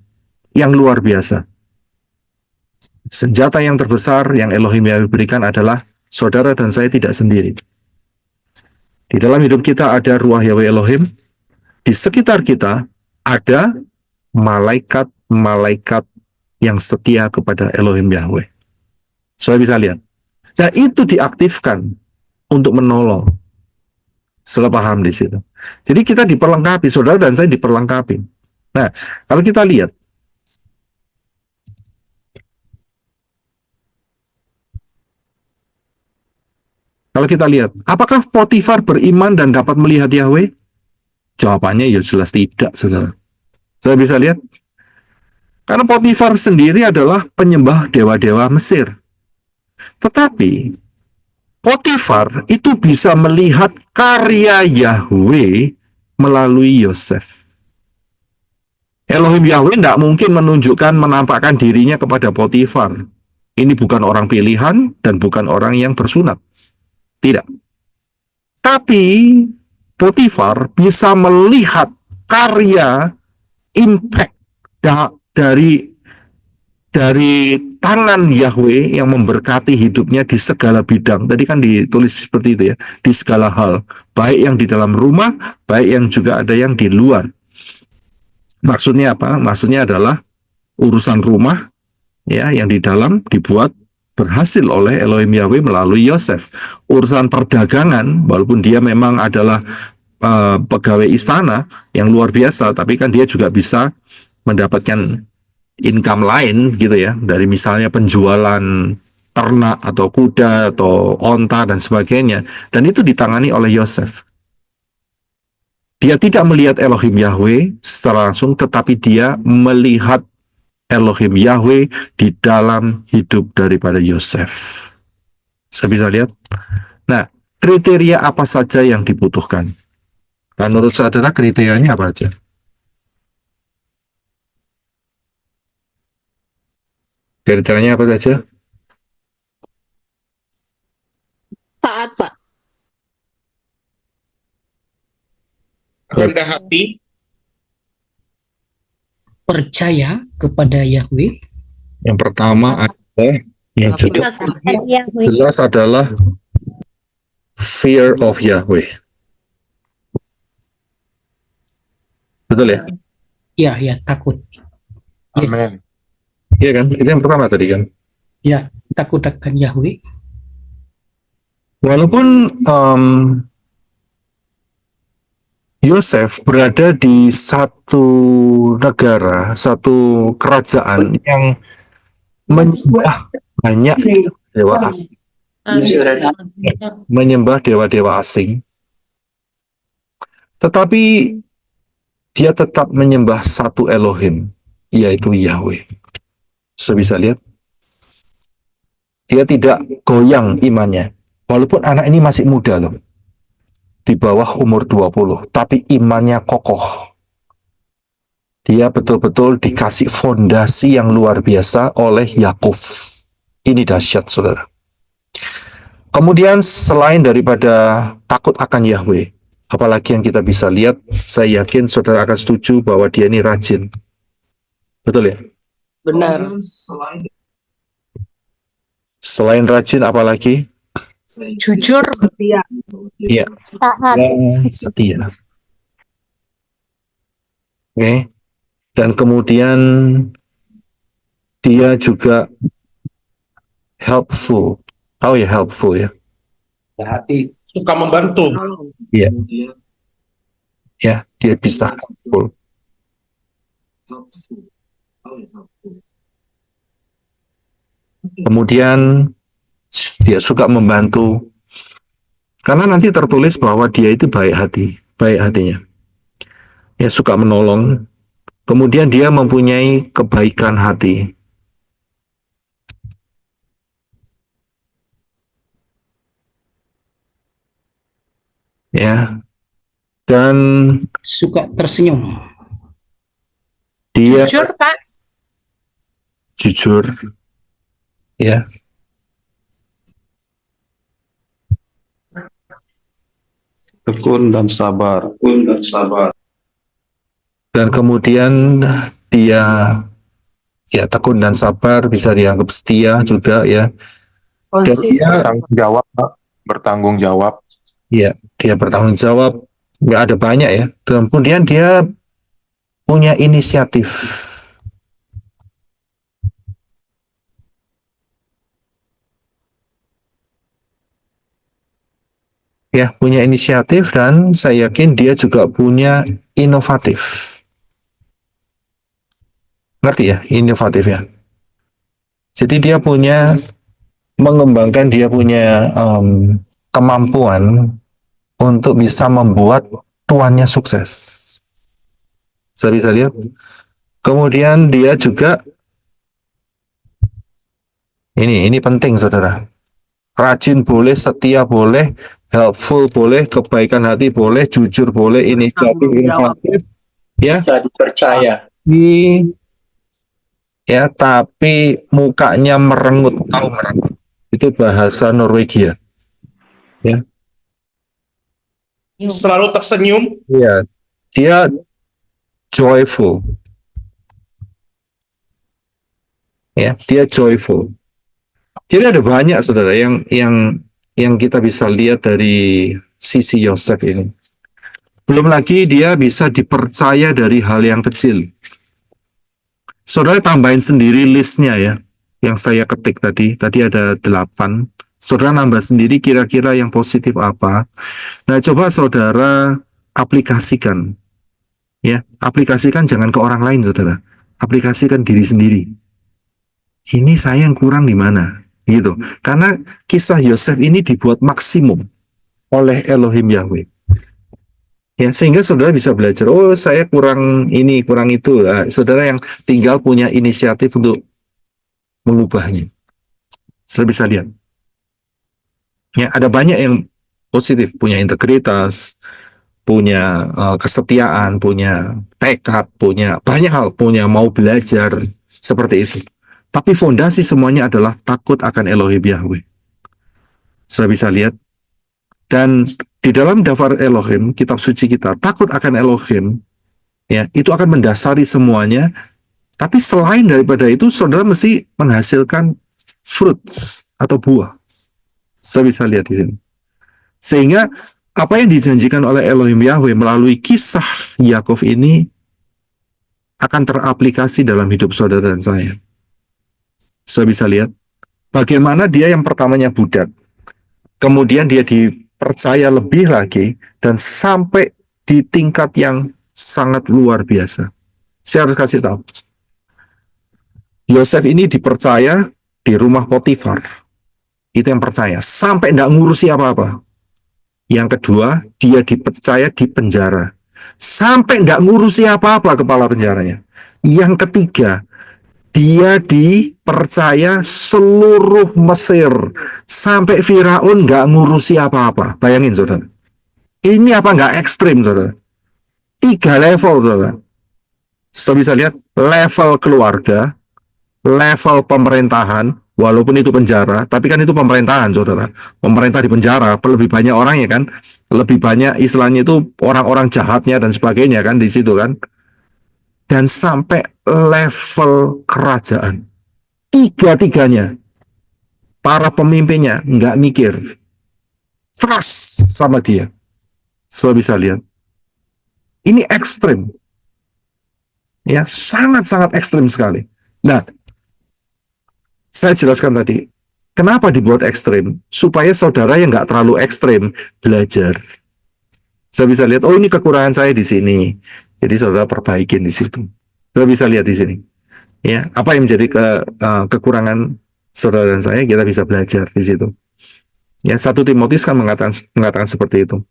yang luar biasa. Senjata yang terbesar yang Elohim Yahweh berikan adalah saudara dan saya tidak sendiri. Di dalam hidup kita ada ruah Yahweh Elohim. Di sekitar kita ada malaikat-malaikat yang setia kepada Elohim Yahweh. Saya bisa lihat. Nah, itu diaktifkan untuk menolong. Salah paham di situ. Jadi kita diperlengkapi, saudara dan saya diperlengkapi. Nah, kalau kita lihat, apakah Potifar beriman dan dapat melihat Yahweh? Jawabannya ya jelas tidak, saudara. Saya bisa lihat. Karena Potifar sendiri adalah penyembah dewa-dewa Mesir. Tetapi Potifar itu bisa melihat karya Yahweh melalui Yosef. Elohim Yahweh tidak mungkin menampakkan dirinya kepada Potifar. Ini bukan orang pilihan dan bukan orang yang bersunat. Tidak. Tapi Potifar bisa melihat karya impact dari tangan Yahweh yang memberkati hidupnya di segala bidang. Tadi kan ditulis seperti itu ya, di segala hal, baik yang di dalam rumah, baik yang juga ada yang di luar. Maksudnya apa? Maksudnya adalah urusan rumah ya yang di dalam dibuat berhasil oleh Elohim Yahweh melalui Yosef. Urusan perdagangan, walaupun dia memang adalah pegawai istana yang luar biasa, tapi kan dia juga bisa mendapatkan income lain gitu ya, dari misalnya penjualan ternak atau kuda atau onta dan sebagainya, dan itu ditangani oleh Yosef. Dia tidak melihat Elohim Yahweh secara langsung, tetapi dia melihat Elohim Yahweh di dalam hidup daripada Yosef. Saya bisa lihat. Nah, kriteria apa saja yang dibutuhkan? Menurut saudara kriterianya apa aja? Kriterianya apa saja? Taat, Pak. Rendah hati, percaya kepada Yahweh. Yang pertama adalah yang jelas adalah fear of Yahweh. Betul ya? Ya, ya, takut. Yes. amin. Iya kan? Itu yang pertama tadi kan. Ya, takut akan Yahweh. Walaupun Yosef berada di satu negara, satu kerajaan yang menyembah banyak dewa asing, menyembah dewa-dewa asing, tetapi dia tetap menyembah satu Elohim, yaitu Yahweh. Saya bisa lihat, dia tidak goyang imannya. Walaupun anak ini masih muda loh, di bawah umur 20, tapi imannya kokoh. Dia betul-betul dikasih fondasi yang luar biasa oleh Yakub. Ini dahsyat, saudara. Kemudian selain daripada takut akan Yahweh, apalagi yang kita bisa lihat, saya yakin saudara akan setuju bahwa dia ini rajin. Betul ya? Benar. Selain rajin, apalagi? Jujur, setia. Iya, setia. Oke. Dan kemudian dia juga helpful. Tahu ya helpful ya? Hati. Suka membantu. Iya. Ya, dia bisa helpful. Kemudian dia suka membantu. Karena nanti tertulis bahwa dia itu baik hatinya. Ya, suka menolong. Kemudian dia mempunyai kebaikan hati. Ya, dan suka tersenyum. dia Jujur, Pak. jujur, ya. Tekun dan sabar. Dan kemudian dia ya tekun dan sabar, bisa dianggap setia juga ya. Dan dia Bertanggung jawab, Pak. Bertanggung jawab. ya dia bertanggung jawab, nggak ada banyak ya. Dan kemudian dia punya inisiatif. Ya, punya inisiatif dan saya yakin dia juga punya inovatif. Ngerti ya, inovatif ya. Jadi dia punya mengembangkan, dia punya kemampuan untuk bisa membuat tuannya sukses. Saya bisa lihat. Kemudian dia juga ini penting saudara. Rajin boleh, setia boleh, helpful boleh, kebaikan hati boleh, jujur boleh, inisiatif, inovatif, ya. Bisa dipercaya. Ya, tapi mukanya merengut, tahu merengut. Itu bahasa Norwegia. Ya, Selalu tersenyum. ya. Dia joyful. Ya, dia joyful. Jadi ada banyak saudara yang kita bisa lihat dari sisi Yosef ini. Belum lagi dia bisa dipercaya dari hal yang kecil. Saudara tambahin sendiri listnya ya, yang saya ketik tadi. Tadi ada 8. Saudara nambah sendiri kira-kira yang positif apa. Nah, coba saudara aplikasikan. Ya, aplikasikan jangan ke orang lain saudara. Aplikasikan diri sendiri. Ini saya yang kurang di mana? Gitu. Karena kisah Yosef ini dibuat maksimum oleh Elohim Yahweh. Ya, sehingga saudara bisa belajar, oh saya kurang ini, kurang itu. Nah, saudara yang tinggal punya inisiatif untuk mengubahnya. Saudara bisa lihat. Ya, ada banyak yang positif, punya integritas, punya kesetiaan, punya tekad, punya banyak hal, punya mau belajar, seperti itu. Tapi fondasi semuanya adalah takut akan Elohim Yahweh. Saudara bisa lihat. Dan di dalam daftar Elohim, kitab suci kita, takut akan Elohim, ya, itu akan mendasari semuanya. Tapi selain daripada itu, saudara mesti menghasilkan fruits atau buah. Saya bisa lihat di sini. Sehingga apa yang dijanjikan oleh Elohim Yahweh melalui kisah Yakov ini akan teraplikasi dalam hidup saudara dan saya. Saya bisa lihat bagaimana dia yang pertamanya budak, kemudian dia dipercaya lebih lagi dan sampai di tingkat yang sangat luar biasa. Saya harus kasih tahu, Yosef ini dipercaya di rumah Potifar. Itu yang percaya, sampai tidak ngurusi apa-apa. Yang kedua, dia dipercaya di penjara, sampai tidak ngurusi apa-apa kepala penjaranya. Yang ketiga, dia dipercaya seluruh Mesir, sampai Firaun nggak ngurusi apa-apa. Bayangin saudara, ini apa nggak ekstrim saudara? 3 level saudara. Saudara bisa lihat level keluarga, level pemerintahan, walaupun itu penjara, tapi kan itu pemerintahan saudara. Pemerintah di penjara, lebih banyak orangnya kan, lebih banyak istilahnya itu orang-orang jahatnya dan sebagainya kan di situ kan. Dan sampai level kerajaan, 3-tiganya para pemimpinnya nggak mikir, trust sama dia. Saudara bisa lihat, ini ekstrim, ya, sangat-sangat ekstrim sekali. Nah, saya jelaskan tadi, kenapa dibuat ekstrim? Supaya saudara yang nggak terlalu ekstrim belajar. Saya bisa lihat, oh ini kekurangan saya di sini. Jadi saudara perbaikin di situ. Saudara bisa lihat di sini. Ya, apa yang menjadi kekurangan saudara dan saya, kita bisa belajar di situ. Ya, 1 Timotius kan mengatakan seperti itu.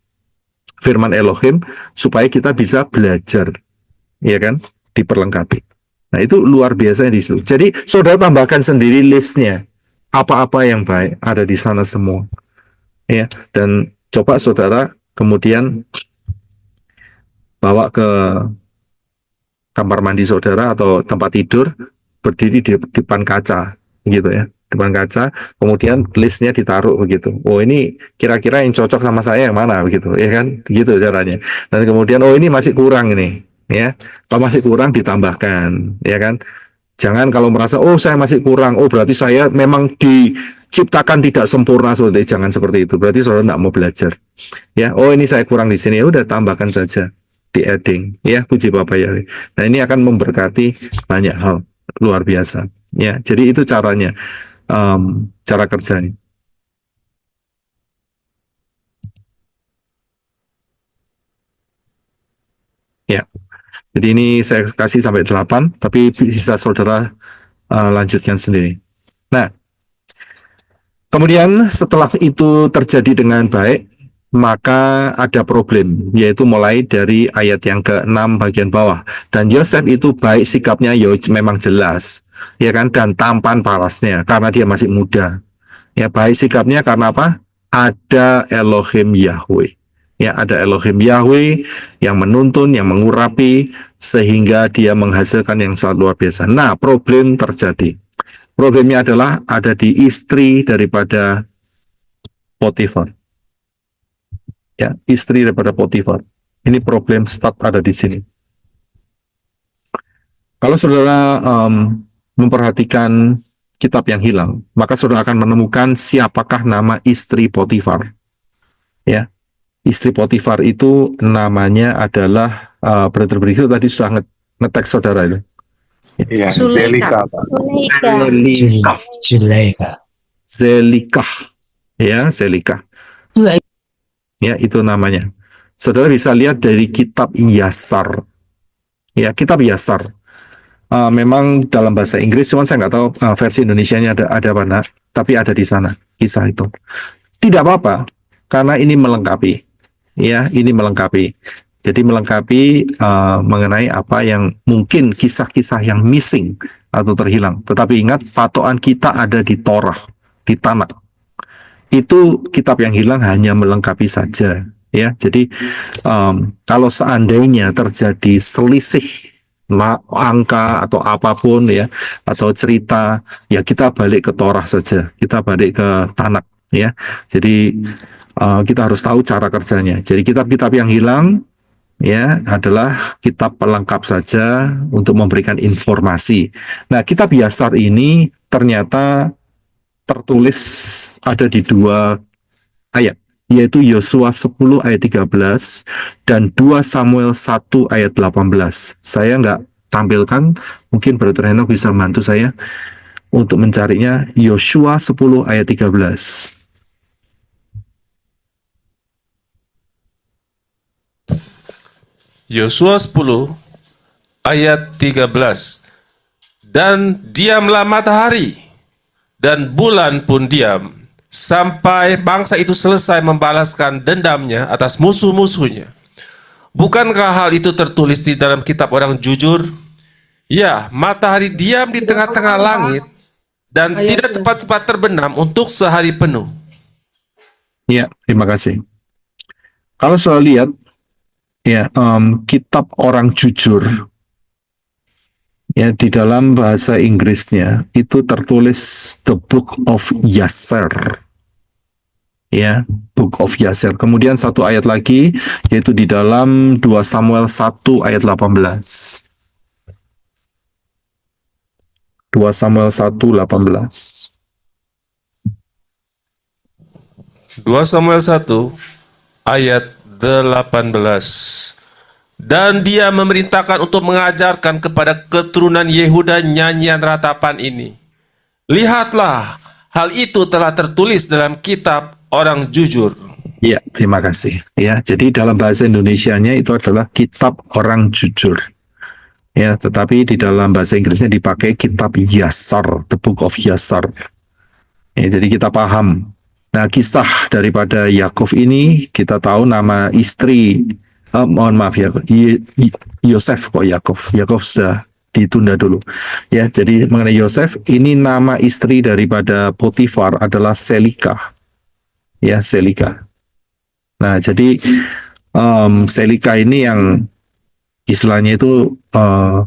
Firman Elohim supaya kita bisa belajar, ya kan, diperlengkapi. Nah, itu luar biasa di situ. Jadi saudara tambahkan sendiri listnya, apa-apa yang baik ada di sana semua. Ya, dan coba saudara kemudian bawa ke kamar mandi saudara atau tempat tidur, berdiri di depan kaca, gitu ya, depan kaca, kemudian listnya ditaruh begitu. Oh ini kira-kira yang cocok sama saya yang mana begitu, ya kan? Gitu caranya. Dan kemudian oh ini masih kurang ini, ya. Kalau masih kurang ditambahkan, ya kan? Jangan kalau merasa oh saya masih kurang, oh berarti saya memang diciptakan tidak sempurna, saudara. Jangan seperti itu. Berarti saudara tidak mau belajar. Ya, oh ini saya kurang di sini, ya udah tambahkan saja di adding, ya puji Bapak ya. Nah ini akan memberkati banyak hal luar biasa. Ya, jadi itu caranya, cara kerjanya. Ya, jadi ini saya kasih sampai 8, tapi bisa saudara lanjutkan sendiri. Nah, kemudian setelah itu terjadi dengan baik, maka ada problem, yaitu mulai dari ayat yang ke-6 bagian bawah. Dan Yosef itu baik sikapnya, ya memang jelas, ya kan, dan tampan parasnya, karena dia masih muda. Ya, baik sikapnya karena apa? Ada Elohim Yahweh. Ya, ada Elohim Yahweh yang menuntun, yang mengurapi, sehingga dia menghasilkan yang sangat luar biasa. Nah, problem terjadi. Problemnya adalah ada di istri daripada Potifar. Ya, istri daripada Potifar. Ini problem start ada di sini. Kalau saudara memperhatikan kitab yang hilang, maka saudara akan menemukan siapakah nama istri Potifar. Ya, istri Potifar itu namanya adalah berikut tadi sudah ngeteks saudara itu. Iya, Zulaikha. Zelika. Zelikah. Ya, Zelikah. Ya, itu namanya. Saudara bisa lihat dari kitab Yasar. Ya, kitab Yasar. Memang dalam bahasa Inggris, cuman saya nggak tahu versi Indonesianya ada mana, tapi ada di sana kisah itu. Tidak apa-apa, karena ini melengkapi. Ya, ini melengkapi. Jadi melengkapi mengenai apa yang mungkin kisah-kisah yang missing atau terhilang. Tetapi ingat, patokan kita ada di Torah, di Tanakh. Itu kitab yang hilang hanya melengkapi saja, ya. Jadi kalau seandainya terjadi selisih angka atau apapun ya, atau cerita, ya kita balik ke Torah saja, kita balik ke Tanakh, ya. Jadi kita harus tahu cara kerjanya. Jadi kitab-kitab yang hilang ya adalah kitab pelengkap saja untuk memberikan informasi. Nah, kitab Yasar ini ternyata tertulis ada di 2 ayat, yaitu Yosua 10 ayat 13 dan 2 Samuel 1 ayat 18. Saya nggak tampilkan, mungkin Brother Henok bisa bantu saya untuk mencarinya. Yosua 10 ayat 13. Yosua 10 ayat 13. Dan diamlah matahari dan bulan pun diam sampai bangsa itu selesai membalaskan dendamnya atas musuh-musuhnya. Bukankah hal itu tertulis di dalam kitab orang jujur? Ya, matahari diam di tengah-tengah langit dan tidak cepat-cepat terbenam untuk sehari penuh. Ya, terima kasih. Kalau saya lihat ya, kitab orang jujur ya, di dalam bahasa Inggrisnya itu tertulis The Book of Yasser, ya, Book of Yasser. Kemudian satu ayat lagi yaitu di dalam 2 Samuel 1 ayat 18. 2 Samuel 1 18. 2 Samuel 1 ayat 18. Dan dia memerintahkan untuk mengajarkan kepada keturunan Yehuda nyanyian ratapan ini. Lihatlah, hal itu telah tertulis dalam kitab orang jujur. Ya, terima kasih. Ya, jadi dalam bahasa Indonesianya itu adalah kitab orang jujur. Ya, tetapi di dalam bahasa Inggrisnya dipakai kitab Yasar, The Book of Yasar. Ya, jadi kita paham. Nah, kisah daripada Yakov ini kita tahu nama istri, mohon maaf ya, Yosef kok Yakov. Yakov sudah ditunda dulu. Ya, jadi mengenai Yosef, ini nama istri daripada Potifar adalah Selika. Ya, Selika. Nah, jadi Selika ini yang istilahnya itu eh,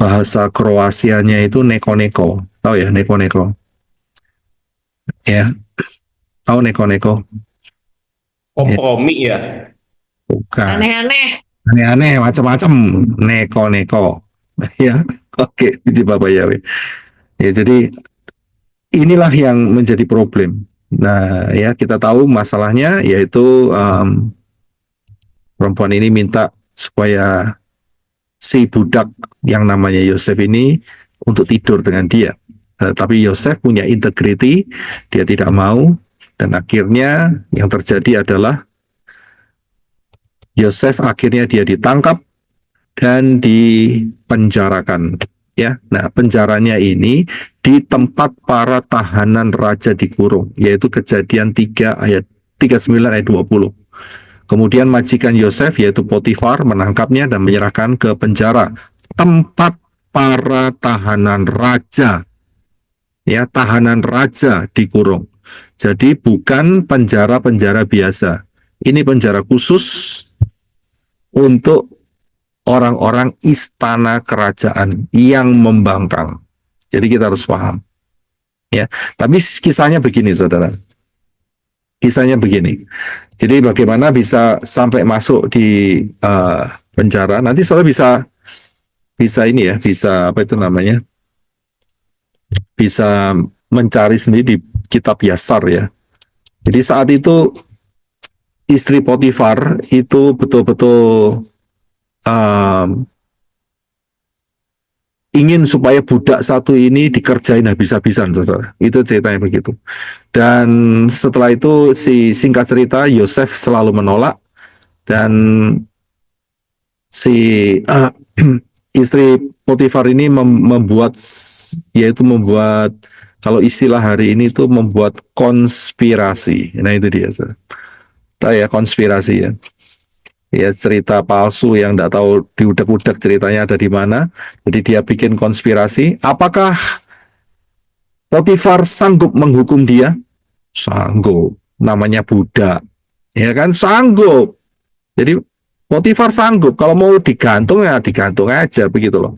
bahasa Kroasianya itu neko-neko, tahu ya neko-neko? Ya, tahu neko-neko? Kompromi ya. Bukan. Aneh-aneh. Aneh-aneh macam-macam neko-neko. Ya, oke, puji Bapak Yahweh. Ya, jadi inilah yang menjadi problem. Nah, ya kita tahu masalahnya yaitu perempuan ini minta supaya si budak yang namanya Yosef ini untuk tidur dengan dia. Tapi Yosef punya integriti, dia tidak mau, dan akhirnya yang terjadi adalah Yosef akhirnya dia ditangkap dan dipenjarakan. Ya, nah penjaranya ini di tempat para tahanan raja dikurung, yaitu Kejadian 3 ayat 39 ayat 20. Kemudian majikan Yosef yaitu Potifar menangkapnya dan menyerahkan ke penjara tempat para tahanan raja. Ya, tahanan raja dikurung. Jadi bukan penjara-penjara biasa. Ini penjara khusus untuk orang-orang istana kerajaan yang membangkang. Jadi kita harus paham. Ya, tapi kisahnya begini, saudara. Kisahnya begini. Jadi bagaimana bisa sampai masuk di penjara? Nanti saudara bisa ini ya, bisa apa itu namanya? Bisa mencari sendiri di kitab Yasar ya. Jadi saat itu istri Potifar itu betul-betul ingin supaya budak satu ini dikerjain habis-habisan, saudara. Itu ceritanya begitu. Dan setelah itu singkat cerita Yosef selalu menolak dan si istri Potifar ini membuat kalau istilah hari ini itu membuat konspirasi. Nah itu dia, saudara. Nah, ya konspirasi ya. Ya cerita palsu yang tidak tahu diudak-udak ceritanya ada di mana. Jadi dia bikin konspirasi. Apakah Potifar sanggup menghukum dia? Sanggup. Namanya budak. Ya kan sanggup. Jadi Potifar sanggup. Kalau mau digantung ya digantung aja begitu loh.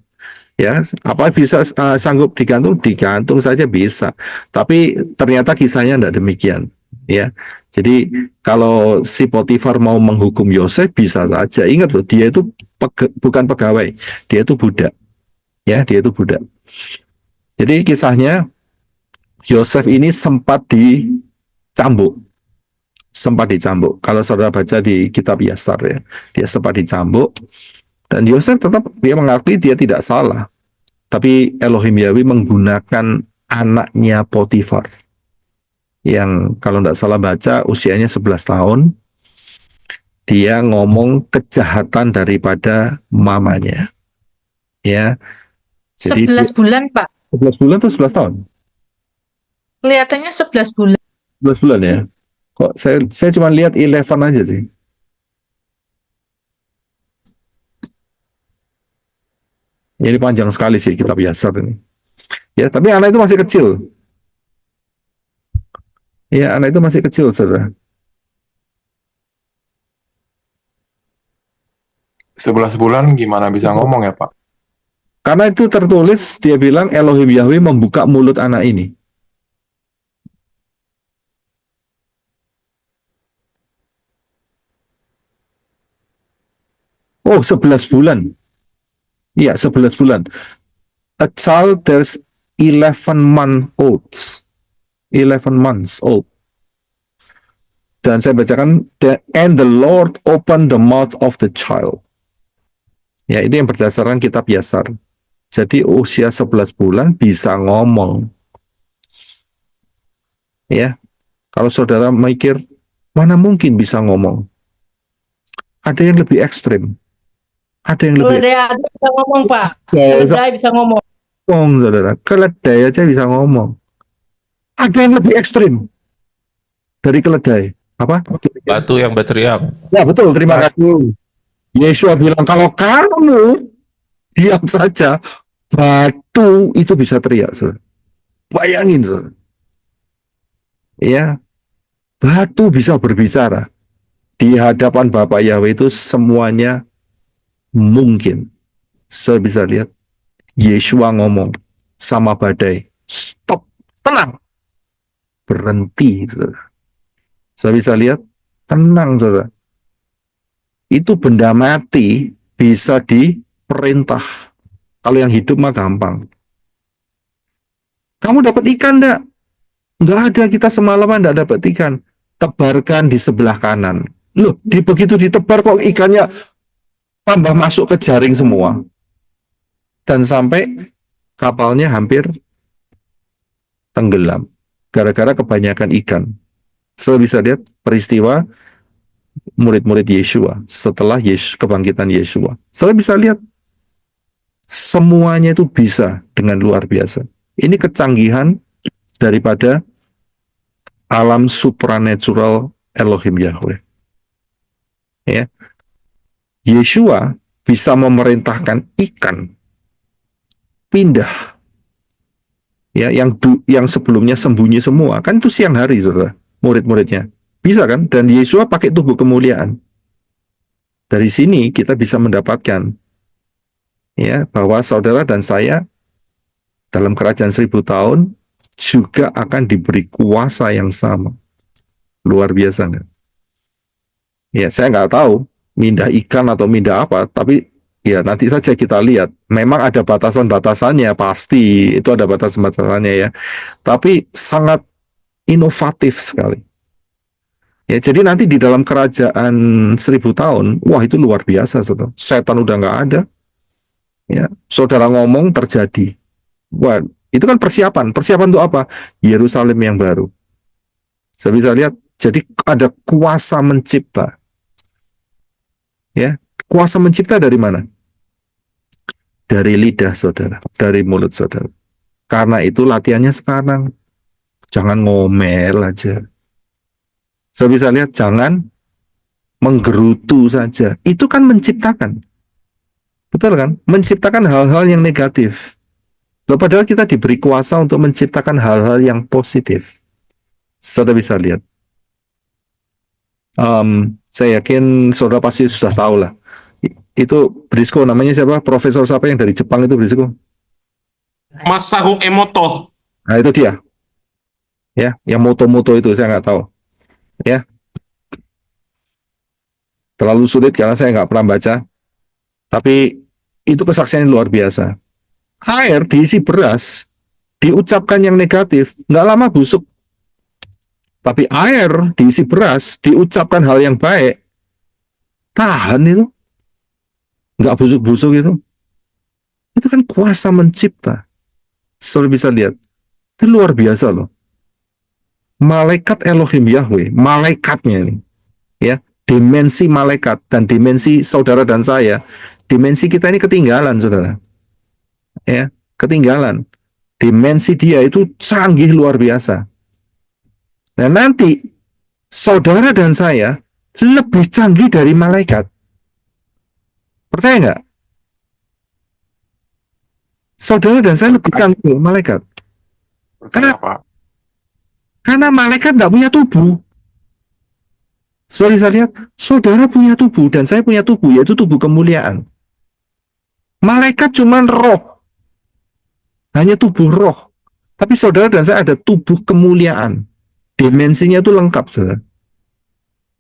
Ya, apa bisa sanggup digantung? Digantung saja bisa. Tapi ternyata kisahnya tidak demikian. Ya, jadi kalau si Potifar mau menghukum Yosef bisa saja. Ingat loh, dia itu bukan pegawai, dia itu budak. Ya, dia itu budak. Jadi kisahnya Yosef ini sempat dicambuk, Kalau saudara baca di kitab Yasar ya, dia sempat dicambuk dan Yosef tetap dia mengakui dia tidak salah. Tapi Elohim Yahweh menggunakan anaknya Potifar yang kalau tidak salah baca usianya 11 tahun, dia ngomong kejahatan daripada mamanya. Ya. Jadi 11 bulan, Pak. 11 bulan atau 11 tahun? Kelihatannya 11 bulan. 11 bulan ya. Kok saya cuma lihat 11 aja sih. Jadi panjang sekali sih kitab Yasar ini. Ya, tapi anak itu masih kecil. Ya, anak itu masih kecil, saudara. 11 bulan gimana bisa ngomong ya Pak? Karena itu tertulis, dia bilang Elohim Yahweh membuka mulut anak ini. Oh, 11 bulan. Iya, 11 bulan. A child there's 11 months old. 11 months old. Dan saya bacakan, and the Lord opened the mouth of the child. Ya, itu yang berdasarkan kitab Yasar. Jadi usia 11 bulan bisa ngomong. Ya, kalau saudara mikir, mana mungkin bisa ngomong? Ada yang lebih ekstrim. Ada yang lebih Keledai aja bisa ngomong, Pak. Ya, Keledai bisa ngomong. saudara. Keledai aja bisa ngomong. Ada yang lebih ekstrim dari keledai. Apa? Batu yang berteriak. Ya betul, terima kasih. Yesua bilang kalau kamu diam saja, batu itu bisa teriak. Saudara. Bayangin, saudara. Ya, batu bisa berbicara. Di hadapan Bapak Yahweh itu semuanya mungkin. Saya bisa lihat Yeshua ngomong sama badai, stop, tenang, berhenti, saudara. Saya bisa lihat, tenang, saudara. Itu benda mati bisa diperintah. Kalau yang hidup mah gampang. Kamu dapat ikan enggak? Enggak ada, kita semalaman enggak dapat ikan. Tebarkan di sebelah kanan. Loh, begitu ditebar kok ikannya tambah masuk ke jaring semua. Dan sampai kapalnya hampir tenggelam. Gara-gara kebanyakan ikan. Saya bisa lihat peristiwa murid-murid Yeshua setelah kebangkitan Yeshua. Saya bisa lihat semuanya itu bisa dengan luar biasa. Ini kecanggihan daripada alam supranatural Elohim Yahweh. Ya. Yeshua bisa memerintahkan ikan pindah. Ya, yang sebelumnya sembunyi semua, kan itu siang hari, Saudara, murid-muridnya. Bisa kan? Dan Yeshua pakai tubuh kemuliaan. Dari sini kita bisa mendapatkan ya bahwa saudara dan saya dalam kerajaan 1000 tahun juga akan diberi kuasa yang sama. Luar biasa nggak? Ya, saya nggak tahu mindah ikan atau mindah apa, tapi ya nanti saja kita lihat. Memang ada batasan-batasannya, pasti itu ada batasan-batasannya ya. Tapi sangat inovatif sekali. Ya, jadi nanti di dalam kerajaan 1000 tahun, wah itu luar biasa, saudara. Setan udah nggak ada. Ya, saudara ngomong terjadi. Wah, itu kan persiapan. Persiapan untuk apa? Yerusalem yang baru. Saya bisa lihat, jadi ada kuasa mencipta. Ya, kuasa mencipta dari mana? Dari lidah saudara, dari mulut saudara. Karena itu latihannya sekarang. Jangan ngomel aja. Saya bisa lihat, jangan menggerutu saja. Itu kan menciptakan. Betul kan? Menciptakan hal-hal yang negatif. Loh, padahal kita diberi kuasa untuk menciptakan hal-hal yang positif. Saudara bisa lihat. Saya yakin saudara pasti sudah tahu lah. Itu Brisco, namanya siapa? Profesor siapa yang dari Jepang itu, Brisco? Masahu Emoto. Nah, itu dia. Ya, yang moto-moto itu saya nggak tahu. Ya, terlalu sulit karena saya nggak pernah baca. Tapi itu kesaksian yang luar biasa. Air diisi beras, diucapkan yang negatif, nggak lama busuk. Tapi air diisi beras, diucapkan hal yang baik, tahan itu. Nggak busuk-busuk itu. Itu kan kuasa mencipta. Saudara bisa lihat. Itu luar biasa loh. Malaikat Elohim Yahweh, malaikatnya ini. Ya, dimensi malaikat dan dimensi saudara dan saya, dimensi kita ini ketinggalan, saudara. Ya, ketinggalan. Dimensi dia itu canggih luar biasa. Nah, nanti saudara dan saya lebih canggih dari malaikat. Percaya nggak? Saudara dan saya lebih canggih dari malaikat. Percaya, Pak. Karena malaikat nggak punya tubuh. Saudara bisa lihat, saudara punya tubuh dan saya punya tubuh, yaitu tubuh kemuliaan. Malaikat cuman roh. Hanya tubuh roh. Tapi saudara dan saya ada tubuh kemuliaan. Dimensinya itu lengkap, saudara.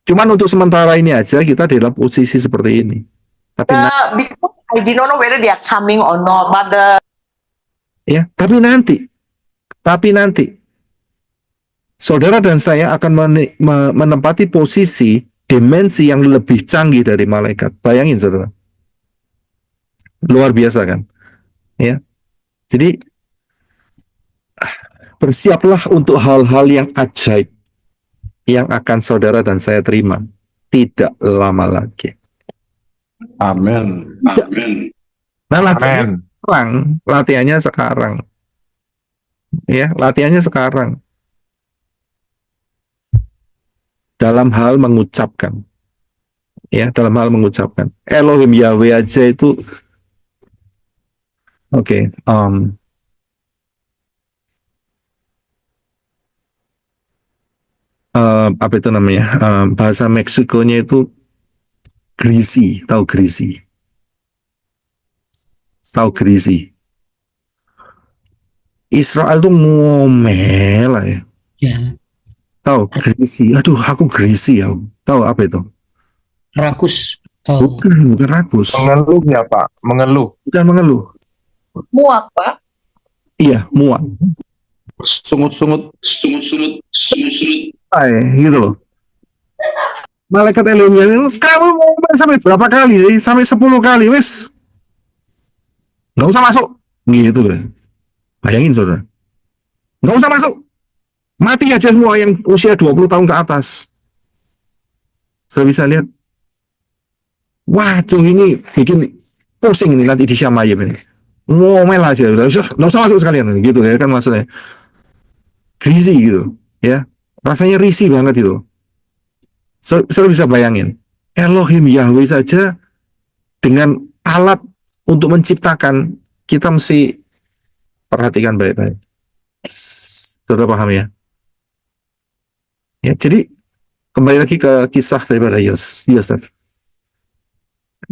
Cuman untuk sementara ini aja kita dalam posisi seperti ini. Tapi Because I did not know whether they are coming or not, but ya, tapi nanti saudara dan saya akan menempati posisi dimensi yang lebih canggih dari malaikat. Bayangin, saudara. Luar biasa kan? Ya. Jadi bersiaplah untuk hal-hal yang ajaib yang akan saudara dan saya terima tidak lama lagi. Amin. Amin. Nah, latihannya Amin. sekarang, latihannya sekarang. Ya, latihannya sekarang. Dalam hal mengucapkan. Ya, dalam hal mengucapkan. Elohim Yahweh aja itu oke, apa itu namanya? Bahasa Meksikonya itu greasy, tahu greasy? Tahu greasy? Israel tuh ngomel lah ya. Ya, Tahu greasy? Aduh, aku greasy ya. Tahu apa itu? rakus. Oh, Bukan rakus. Mengeluh ya Pak, mengeluh. Bukan mengeluh. Muak, Pak. Iya, muak. Sungut-sungut. Gitu loh. Malaikat Elohim itu, kamu ngomel sampai berapa kali sih? Sampai 10 kali, wes. Nggak usah masuk. Gitu loh. Bayangin, saudara. Nggak usah masuk. Mati aja semua yang usia 20 tahun ke atas. Saya bisa lihat. Waduh, ini bikin pusing ini nanti di Syamayim ini. Ngomel aja. Nggak usah masuk sekalian. Gitu ya kan maksudnya. Greasy gitu. Ya. Rasanya risih banget itu. Saya bisa bayangin. Elohim Yahweh saja dengan alat untuk menciptakan, kita mesti perhatikan baik-baik. Sudah paham ya? Ya, jadi kembali lagi ke kisah daripada Yosef.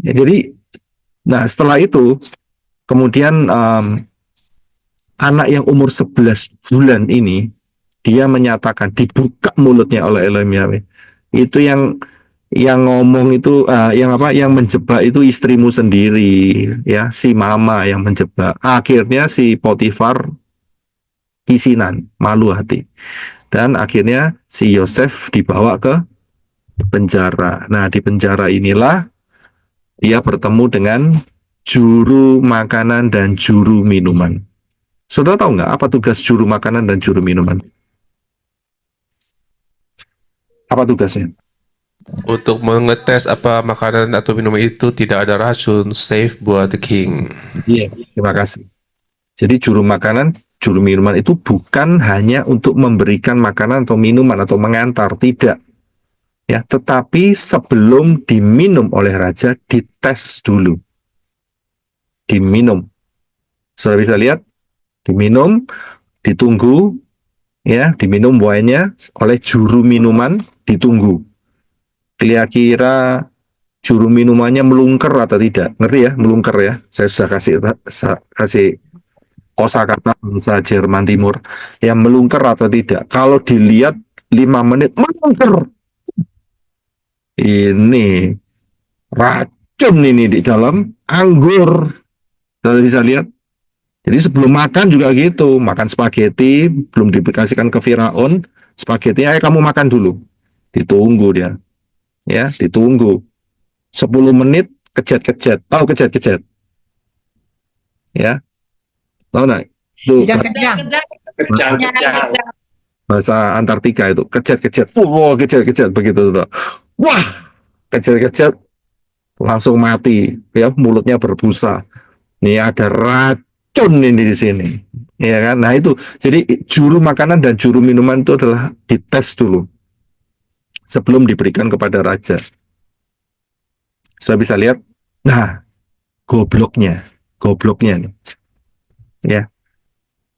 Ya, jadi, nah setelah itu kemudian anak yang umur 11 bulan ini dia menyatakan, dibuka mulutnya oleh Elohim Yahweh. Itu yang ngomong itu yang menjebak itu istrimu sendiri, ya, si mama yang menjebak. Akhirnya si Potifar kisinan, malu hati. Dan akhirnya si Yosef dibawa ke penjara. Nah, di penjara inilah dia bertemu dengan juru makanan dan juru minuman. Saudara tahu nggak apa tugas juru makanan dan juru minuman? Apa tugasnya? Untuk mengetes apa makanan atau minuman itu tidak ada racun, safe buat the king. Iya, terima kasih. Jadi juru makanan, juru minuman itu bukan hanya untuk memberikan makanan atau minuman atau mengantar, tidak. Ya, tetapi sebelum diminum oleh raja, dites dulu. Diminum. Sudah bisa lihat? Diminum, ditunggu, ya, diminum wine-nya oleh juru minuman, ditunggu. Kira-kira juru minumannya melungker atau tidak? Ngerti ya, melungker ya? Saya sudah kasih kosakata bahasa Jerman Timur. Yang melungker atau tidak? Kalau dilihat 5 menit melungker. Ini racun ini di dalam anggur. Kita bisa lihat. Jadi sebelum makan juga gitu, makan spaghetti, belum dikasihkan ke Firaun, spaghetti ayo kamu makan dulu. Ditunggu dia. Ya, ditunggu. 10 menit kejet-kejet. Tahu kejet-kejet? Ya. Tahu enggak? Itu Kejang-kejang. bahasa Antartika itu, kejet-kejet. Kejet-kejet begitu tuh. Wah, kejet-kejet langsung mati, ya, mulutnya berbusa. Ini ada racun ini di sini. Ya kan? Nah, itu. Jadi juru makanan dan juru minuman itu adalah dites dulu sebelum diberikan kepada raja. Saya bisa lihat, nah, gobloknya nih. Ya,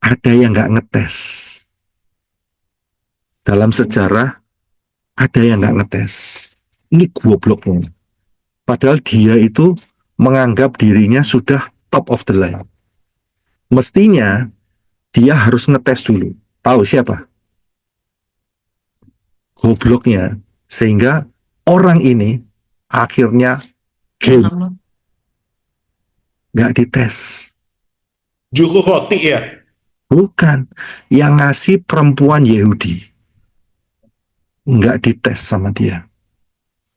ada yang nggak ngetes. Dalam sejarah, ada yang nggak ngetes. Ini gobloknya. Padahal dia itu menganggap dirinya sudah top of the line. Mestinya, dia harus ngetes dulu. Tahu siapa? Gobloknya. Sehingga orang ini akhirnya game. Nggak dites. Juru roti ya? Bukan. Yang ngasih perempuan Yahudi. Nggak dites sama dia.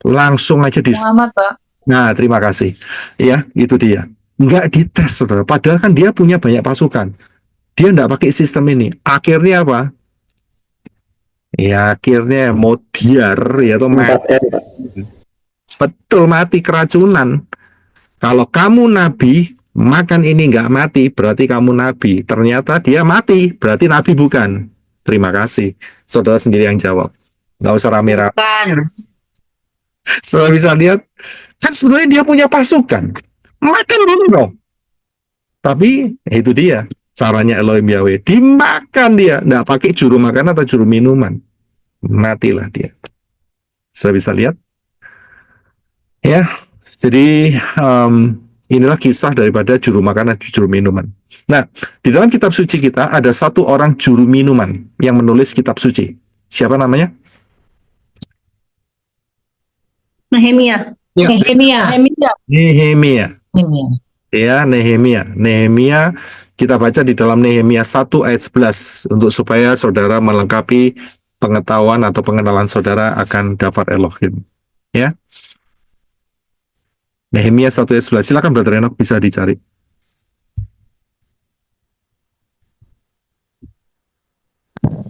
Langsung aja Muhammad, Pak. Nah, terima kasih. Ya, itu dia. Nggak dites, saudara. Padahal kan dia punya banyak pasukan. Dia nggak pakai sistem ini. Akhirnya apa? Ya, akhirnya mau diar, ya, atau mati. Betul, mati keracunan. Kalau kamu nabi, makan ini nggak mati, berarti kamu nabi. Ternyata dia mati, berarti nabi bukan. Terima kasih. Saudara sendiri yang jawab. Nggak usah rame-rame. Setelah bisa lihat, kan sebenarnya dia punya pasukan. Makan dulu dong. Tapi itu dia caranya Elohim Yahweh. Dimakan dia. Nggak pakai juru makan atau juru minuman. matilah dia. Sudah bisa lihat? Ya, jadi inilah kisah daripada juru makanan dan juru minuman. Nah, di dalam kitab suci kita ada satu orang juru minuman yang menulis kitab suci. Siapa namanya? Nehemia. Ya. Nehemia. Nehemia. Ya, Nehemia. Nehemia kita baca di dalam Nehemia 1 ayat 11 untuk supaya saudara melengkapi pengetahuan atau pengenalan saudara akan Dafar Elohim. Ya. Nehemia 1 ayat 11. Silakan Brother Enoch, bisa dicari.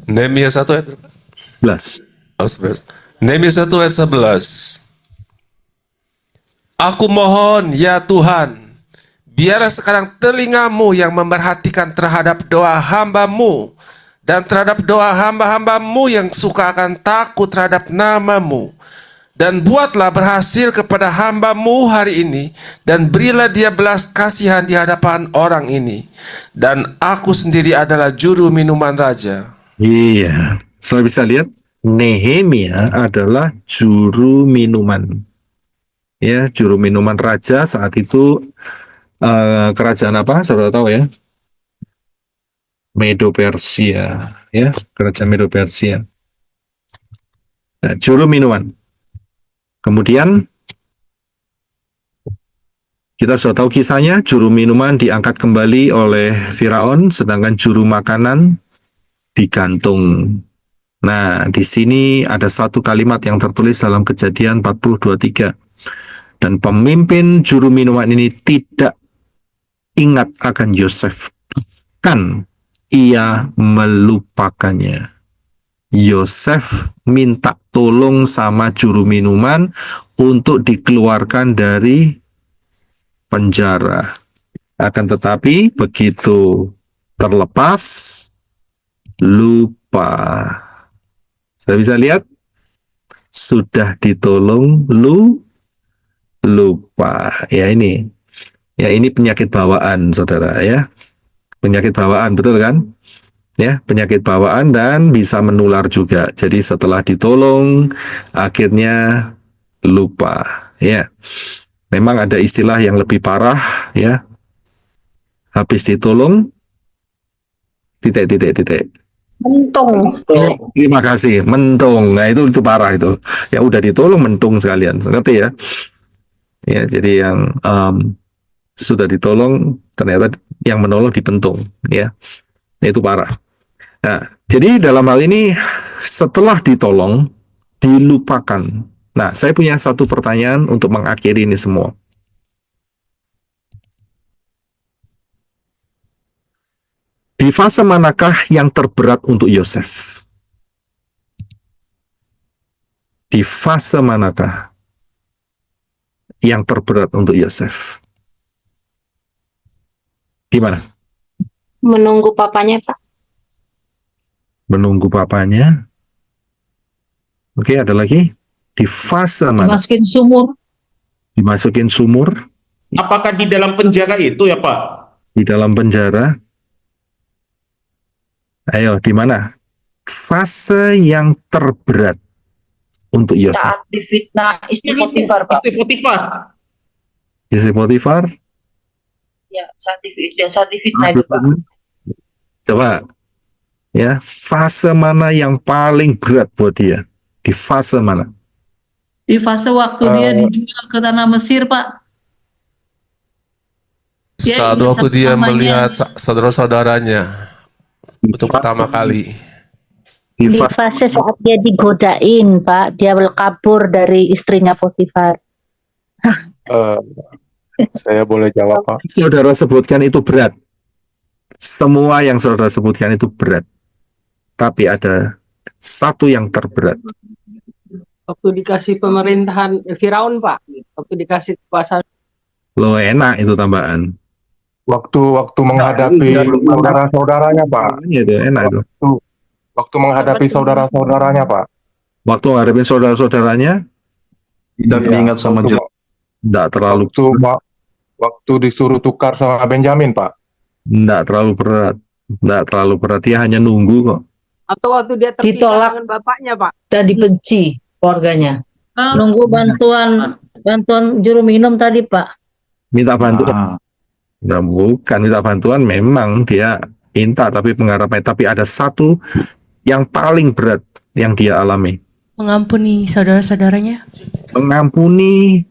Nehemia 1 ayat berapa? 11. Oh, 11. Nehemia 1 ayat 11. Aku mohon ya Tuhan, biarlah sekarang telingamu yang memerhatikan terhadap doa hamba-Mu dan terhadap doa hamba-hamba-Mu yang suka akan takut terhadap nama-Mu. Dan buatlah berhasil kepada hamba-Mu hari ini, dan berilah dia belas kasihan di hadapan orang ini. Dan aku sendiri adalah juru minuman raja. Iya, saudara bisa lihat Nehemia adalah juru minuman. Ya, juru minuman raja saat itu kerajaan apa? Saudara tahu ya? Medo Persia, ya, kerajaan Medo Persia. Nah, juru minuman. Kemudian kita sudah tahu kisahnya, juru minuman diangkat kembali oleh Firaun, sedangkan juru makanan digantung. Nah, di sini ada satu kalimat yang tertulis dalam Kejadian 40:23. Dan pemimpin juru minuman ini tidak ingat akan Yosef, kan ia melupakannya. Yosef minta tolong sama juru minuman untuk dikeluarkan dari penjara. Akan tetapi begitu terlepas, lupa. Saya bisa lihat, sudah ditolong, lupa. Ya ini penyakit bawaan, saudara ya. Penyakit bawaan, betul kan? Ya, penyakit bawaan dan bisa menular juga. Jadi setelah ditolong, akhirnya lupa. Ya, memang ada istilah yang lebih parah, ya. Habis ditolong, titik. Mentung. Terima kasih, mentung. Nah itu parah itu. Ya udah ditolong mentung sekalian, ngerti ya? Ya, jadi yang sudah ditolong ternyata yang menolong dipentung, ya. Itu parah. Nah, jadi dalam hal ini setelah ditolong dilupakan. Nah, saya punya satu pertanyaan untuk mengakhiri ini semua. Di fase manakah yang terberat untuk Yosef? Di fase manakah yang terberat untuk Yosef? Gimana? Menunggu papanya, Pak. Menunggu papanya. Oke, ada lagi? Di fase mana? Masukin sumur. Dimasukin sumur, Apakah di dalam penjara itu ya Pak? di dalam penjara. Ayo, di mana? Fase yang terberat untuk Yosef. Saat difitnah istri Potifar, Pak. Istri Potifar. Istri Potifar. Ya, saat difitnah itu, Pak. Coba, ya, fase mana yang paling berat buat dia? Di fase mana? Di fase waktu dia dijual ke tanah Mesir, Pak. Dia Saat ingat waktu dia namanya. melihat saudara-saudaranya untuk pertama kali. Di Di fase fase saat dia digodain, Pak, dia kabur dari istrinya Potifar. Saya boleh jawab, Pak? saudara sebutkan itu berat. Semua yang saudara sebutkan itu berat. Tapi ada satu yang terberat. Waktu dikasih pemerintahan Firaun, Pak. Waktu dikasih kekuasaan. Lo enak itu tambahan. Waktu menghadapi saudara-saudaranya, Pak. Itu enak itu. Waktu menghadapi saudara-saudaranya, Pak. Waktu ngadepin saudara-saudaranya, Dan diingat sama waktu, enggak terlalu waktu disuruh tukar sama Benjamin, Pak. enggak terlalu berat. Enggak terlalu berat. Dia hanya nunggu kok. Atau waktu dia terpisah Ditolak. dengan bapaknya, Pak? Dan dibenci keluarganya. Nunggu bantuan juru minum tadi, Pak. Minta bantuan. Nah, bukan minta bantuan, memang dia minta, tapi pengharapannya. Tapi ada satu yang paling berat yang dia alami. Mengampuni saudara-saudaranya. Mengampuni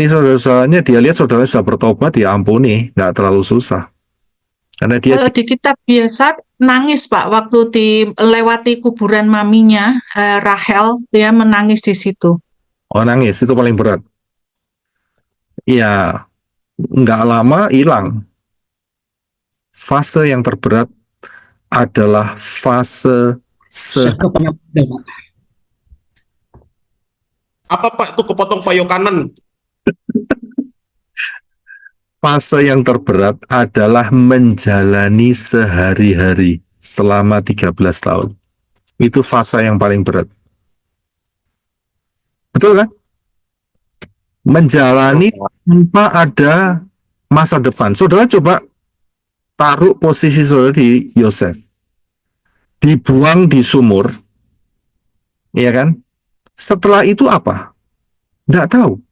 saudara-saudaranya. Dia lihat saudara sudah bertobat, dia ampuni, nggak terlalu susah. Karena dia Kalau di kitab biasa nangis Pak waktu lewati kuburan maminya Rahel, dia menangis di situ. nangis, itu paling berat. Ya, nggak lama hilang. Fase yang terberat adalah fase Apa Pak itu kepotong payokanan? fase yang terberat adalah menjalani sehari-hari selama 13 tahun. Itu fase yang paling berat. Betul kan? Menjalani tanpa ada masa depan. Saudara coba taruh posisi saudara di Yosef. Dibuang di sumur. Iya kan? Setelah itu apa? Nggak tahu.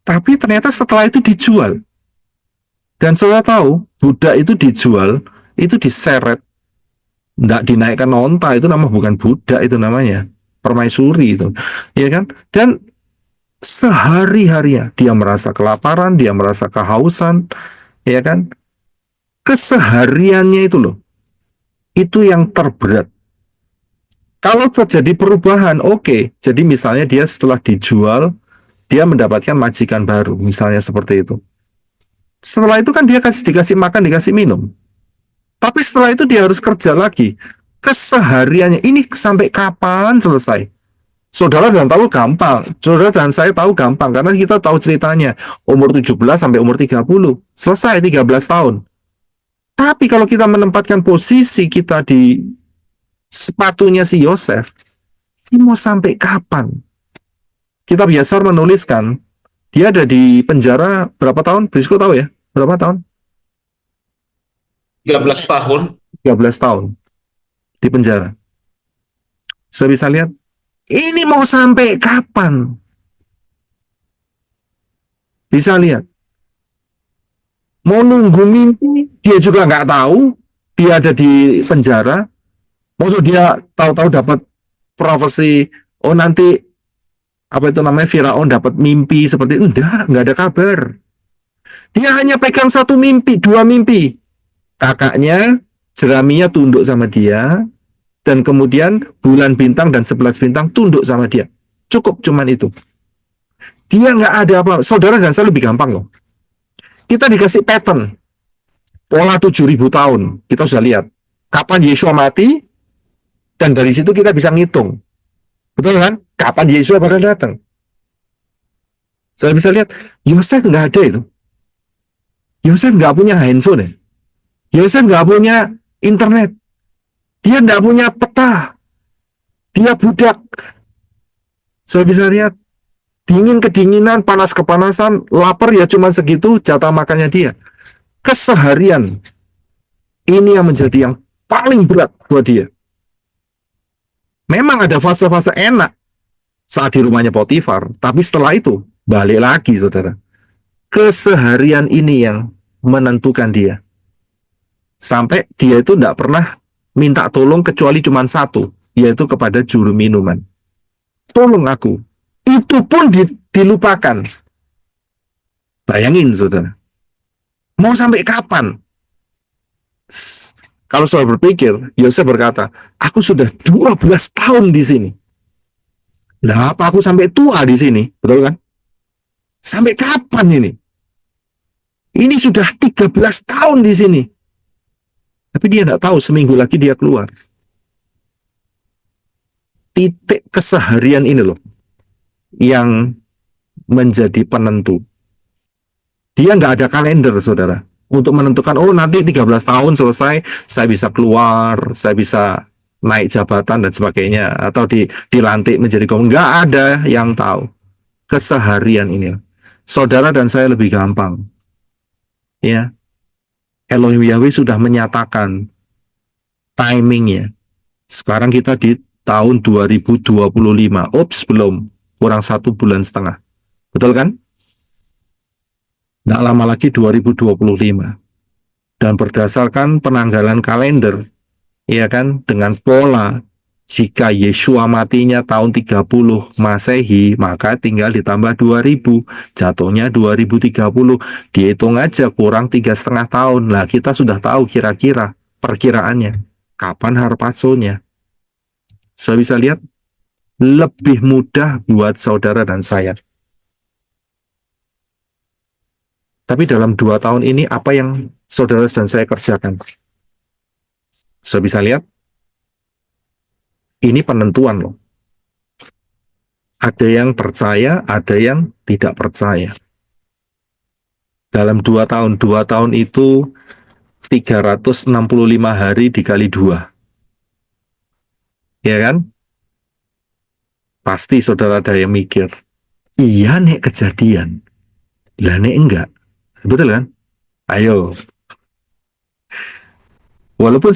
Tapi ternyata setelah itu dijual. Dan saudara tahu, budak itu dijual, itu diseret. Nggak dinaikkan onta, itu nama bukan budak, itu namanya permaisuri itu. Ya kan? Dan sehari-harinya dia merasa kelaparan, dia merasa kehausan, ya kan? Kesehariannya itu loh. Itu yang terberat. Kalau terjadi perubahan, oke. Jadi misalnya dia setelah dijual, dia mendapatkan majikan baru, misalnya seperti itu. Setelah itu kan dia dikasih makan, dikasih minum. Tapi setelah itu dia harus kerja lagi. Kesehariannya ini sampai kapan selesai? Saudara dan tahu gampang. Saudara dan saya tahu gampang karena kita tahu ceritanya. Umur 17 sampai umur 30. Selesai 13 tahun. Tapi kalau kita menempatkan posisi kita di sepatunya si Yosef, ini mau sampai kapan? Kita biasa menuliskan, dia ada di penjara berapa tahun? Brisco tahu ya? Berapa tahun? 13 tahun. 13 tahun di penjara. Saya bisa lihat, ini mau sampai kapan? Bisa lihat. Mau nunggu mimpi, dia juga nggak tahu. Dia ada di penjara. Maksud dia tahu-tahu dapat profesi, oh nanti apa itu namanya, Firaun dapat mimpi seperti itu. Nggak ada kabar. Dia hanya pegang satu mimpi, dua mimpi. Kakaknya, jeraminya tunduk sama dia, dan kemudian bulan bintang dan 11 bintang tunduk sama dia. Cukup cuman itu. Dia nggak ada apa. Saudara dan saya lebih gampang loh. Kita dikasih pattern. Pola 7.000 tahun. Kita sudah lihat. Kapan Yesua mati, dan dari situ kita bisa ngitung. Betul kan? Kapan Yesua bakal datang? Saya bisa lihat, Yosef nggak ada itu. Yosef nggak punya handphone ya. Yosef nggak punya internet. Dia nggak punya peta. Dia budak. Saya bisa lihat, dingin kedinginan, panas kepanasan, lapar ya cuma segitu jatah makannya dia. Keseharian. Ini yang menjadi yang paling berat buat dia. Memang ada fase-fase enak saat di rumahnya Potifar, tapi setelah itu balik lagi, saudara. Keseharian ini yang menentukan dia. Sampai dia itu tidak pernah minta tolong kecuali cuma satu, yaitu kepada juru minuman. Tolong aku. Itu pun dilupakan. Bayangin, saudara. Mau sampai kapan? Kalau saudara berpikir, Yosef berkata, aku sudah 12 tahun di sini. Nah, apa aku sampai tua di sini? Betul kan? Sampai kapan ini? Ini sudah 13 tahun di sini. Tapi dia tidak tahu, seminggu lagi dia keluar. Titik keseharian ini loh, yang menjadi penentu. Dia nggak ada kalender, saudara. Untuk menentukan, oh nanti 13 tahun selesai, saya bisa keluar, saya bisa naik jabatan dan sebagainya, atau dilantik menjadi komisaris. Nggak ada yang tahu. Keseharian ini. Saudara dan saya lebih gampang. Ya. Elohim Yahweh sudah menyatakan timingnya. Sekarang kita di tahun 2025. Ups, belum. Kurang 1,5 bulan. Betul kan? Nggak lama lagi 2025. Dan berdasarkan penanggalan kalender, ya kan, dengan pola jika Yesua matinya tahun 30 Masehi, maka tinggal ditambah 2000, jatuhnya 2030. Dihitung aja kurang 3,5 tahun. Lah kita sudah tahu kira-kira perkiraannya kapan harpazonya. Saya bisa lihat lebih mudah buat saudara dan saya. Tapi dalam 2 tahun ini apa yang saudara dan saya kerjakan? Saya bisa lihat ini penentuan loh. Ada yang percaya, ada yang tidak percaya. Dalam 2 tahun itu 365 hari dikali 2. Ya kan? Pasti saudara ada yang mikir, iya nek kejadian, lah nek enggak. Betul kan? Ayo. Walaupun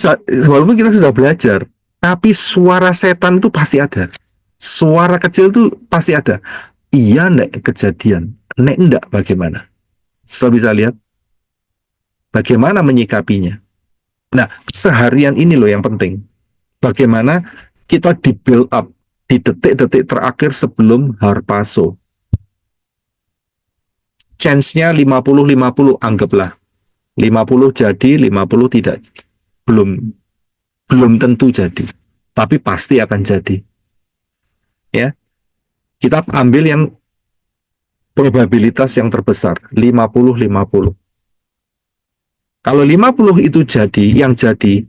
kita sudah belajar, tapi suara setan itu pasti ada. Suara kecil itu pasti ada. Iya nek kejadian, nek enggak bagaimana? Saya bisa lihat bagaimana menyikapinya. Nah, seharian ini loh yang penting. Bagaimana kita di build up di detik-detik terakhir sebelum harpazo. Chance-nya 50-50, anggaplah. 50 jadi, 50 tidak. Belum tentu jadi. Tapi pasti akan jadi. Ya. Kita ambil yang probabilitas yang terbesar, 50-50. Kalau 50 itu jadi, yang jadi,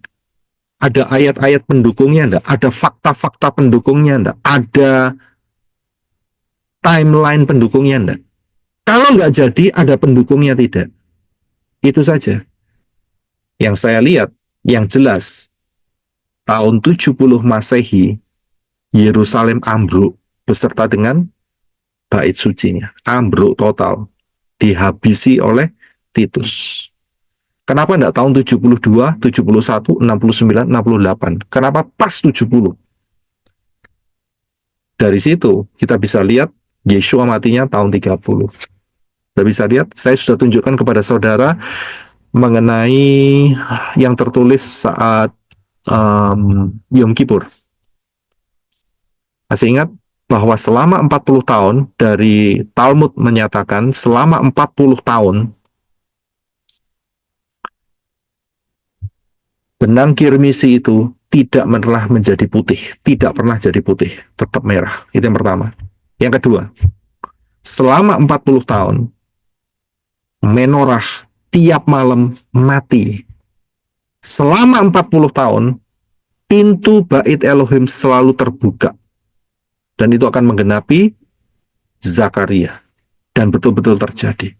ada ayat-ayat pendukungnya enggak? Ada fakta-fakta pendukungnya enggak? Ada timeline pendukungnya enggak? Kalau nggak jadi, ada pendukungnya tidak. Itu saja. Yang saya lihat, yang jelas, tahun 70 Masehi, Yerusalem ambruk beserta dengan bait sucinya. Ambruk total. Dihabisi oleh Titus. Kenapa enggak tahun 72, 71, 69, 68? Kenapa pas 70? Dari situ kita bisa lihat Yesua matinya tahun 30. Kita bisa lihat, saya sudah tunjukkan kepada saudara mengenai yang tertulis saat Yom Kippur. Masih ingat bahwa selama 40 tahun dari Talmud menyatakan selama 40 tahun benang kirmisi itu tidak pernah menjadi putih, tidak pernah jadi putih, tetap merah. Itu yang pertama. Yang kedua, selama 40 tahun menorah tiap malam mati. Selama 40 tahun pintu bait Elohim selalu terbuka. Dan itu akan menggenapi Zakaria. Dan betul-betul terjadi.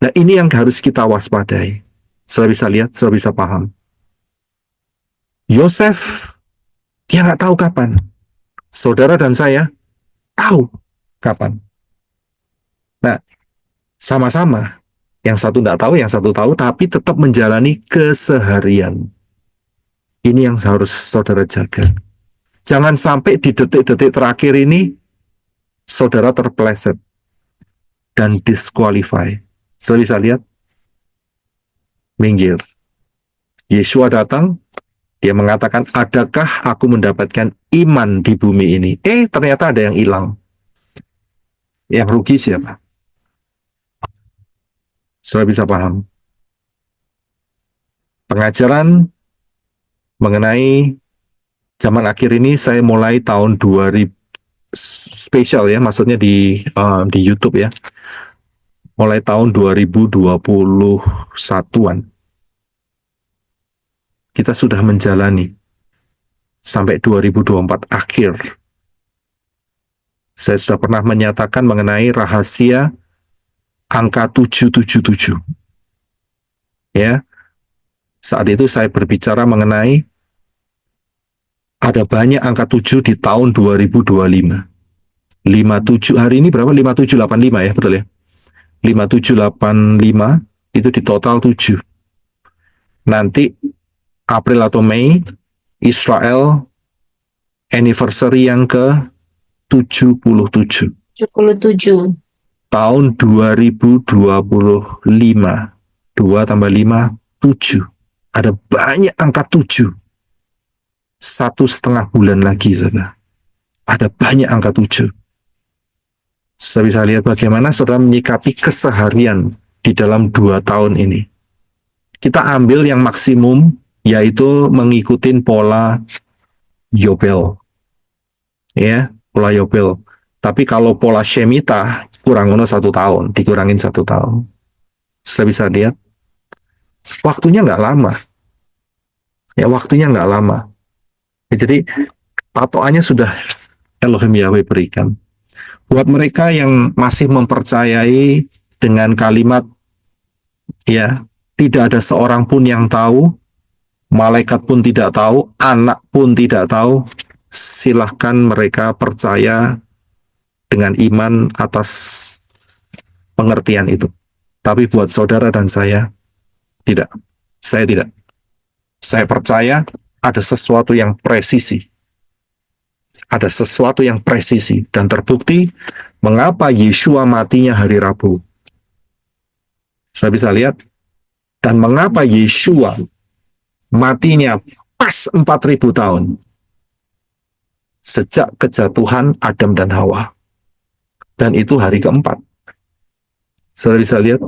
Nah, ini yang harus kita waspadai. Sudah bisa lihat, sudah bisa paham. Yosef, dia nggak tahu kapan. Saudara dan saya tahu kapan. Nah, sama-sama. Yang satu nggak tahu, yang satu tahu, tapi tetap menjalani keseharian. Ini yang harus saudara jaga. Jangan sampai di detik-detik terakhir ini, saudara terpeleset dan disqualify. Saudara bisa lihat, minggir. Yesua datang, dia mengatakan, adakah aku mendapatkan iman di bumi ini? Ternyata ada yang hilang. Yang rugi siapa? Saudara bisa paham. Pengajaran mengenai zaman akhir ini saya mulai tahun 2000 spesial ya, maksudnya di YouTube ya. Mulai tahun 2021-an. Kita sudah menjalani sampai 2024 akhir. Saya sudah pernah menyatakan mengenai rahasia angka 777. Ya. Saat itu saya berbicara mengenai ada banyak angka 7 di tahun 2025. 57 hari ini berapa? 5785 ya, betul ya? 5785 itu di total 7. Nanti April atau Mei Israel anniversary yang ke-77 77. tahun 2025. 2 tambah 5, 7. Ada banyak angka 7. 1,5 bulan lagi, saudara. Ada banyak angka 7. Saya bisa lihat bagaimana saudara menyikapi keseharian di dalam 2 tahun ini. Kita ambil yang maksimum, yaitu mengikuti pola Yobel. Ya, pola Yobel. Tapi kalau pola Shemitah, kurang 1 tahun, dikurangin 1 tahun. Saya bisa lihat, waktunya nggak lama. Ya, waktunya nggak lama. Ya, jadi, patokannya sudah Elohim Yahweh berikan. Buat mereka yang masih mempercayai dengan kalimat, ya, tidak ada seorang pun yang tahu, malaikat pun tidak tahu, anak pun tidak tahu, silahkan mereka percaya dengan iman atas pengertian itu. Tapi buat saudara dan saya, tidak. Saya tidak. Saya percaya ada sesuatu yang presisi. Ada sesuatu yang presisi. Dan terbukti mengapa Yeshua matinya hari Rabu. Saya bisa lihat. Dan mengapa Yeshua matinya pas 4.000 tahun. Sejak kejatuhan Adam dan Hawa. Dan itu hari keempat. Saudara bisa lihat.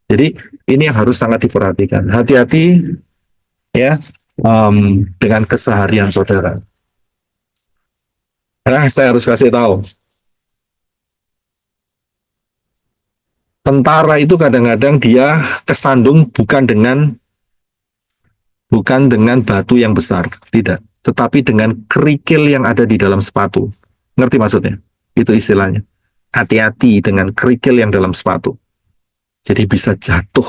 Jadi ini yang harus sangat diperhatikan. Hati-hati ya dengan keseharian saudara. Karena saya harus kasih tahu. Tentara itu kadang-kadang dia kesandung bukan dengan batu yang besar, tidak, tetapi dengan kerikil yang ada di dalam sepatu. Ngerti maksudnya? Itu istilahnya. Hati-hati dengan kerikil yang dalam sepatu. Jadi bisa jatuh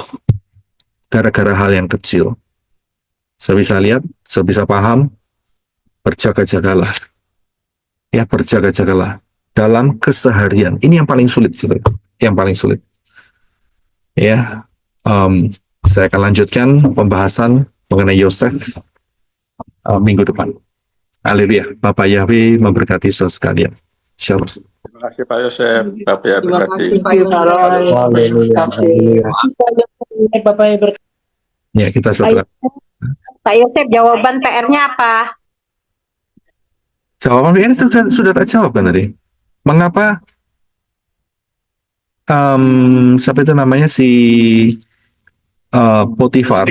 gara-gara hal yang kecil. Saya bisa lihat, saya bisa paham, berjaga-jagalah. Ya, berjaga-jagalah dalam keseharian. Ini yang paling sulit, saudara. Yang paling sulit. Ya, saya akan lanjutkan pembahasan mengenai Yosef minggu depan. Haleluya. Bapak Yahweh memberkati saudara sekalian. Shalom. Terima kasih Pak Yosef. Bapak ya Terima berkati. kasih Pak Yosef. Bapak yang berkati. Ya, kita setelah Pak Yosef, jawaban PR-nya apa? jawaban ini sudah tak jawab kan tadi. Mengapa siapa itu namanya si Potifar?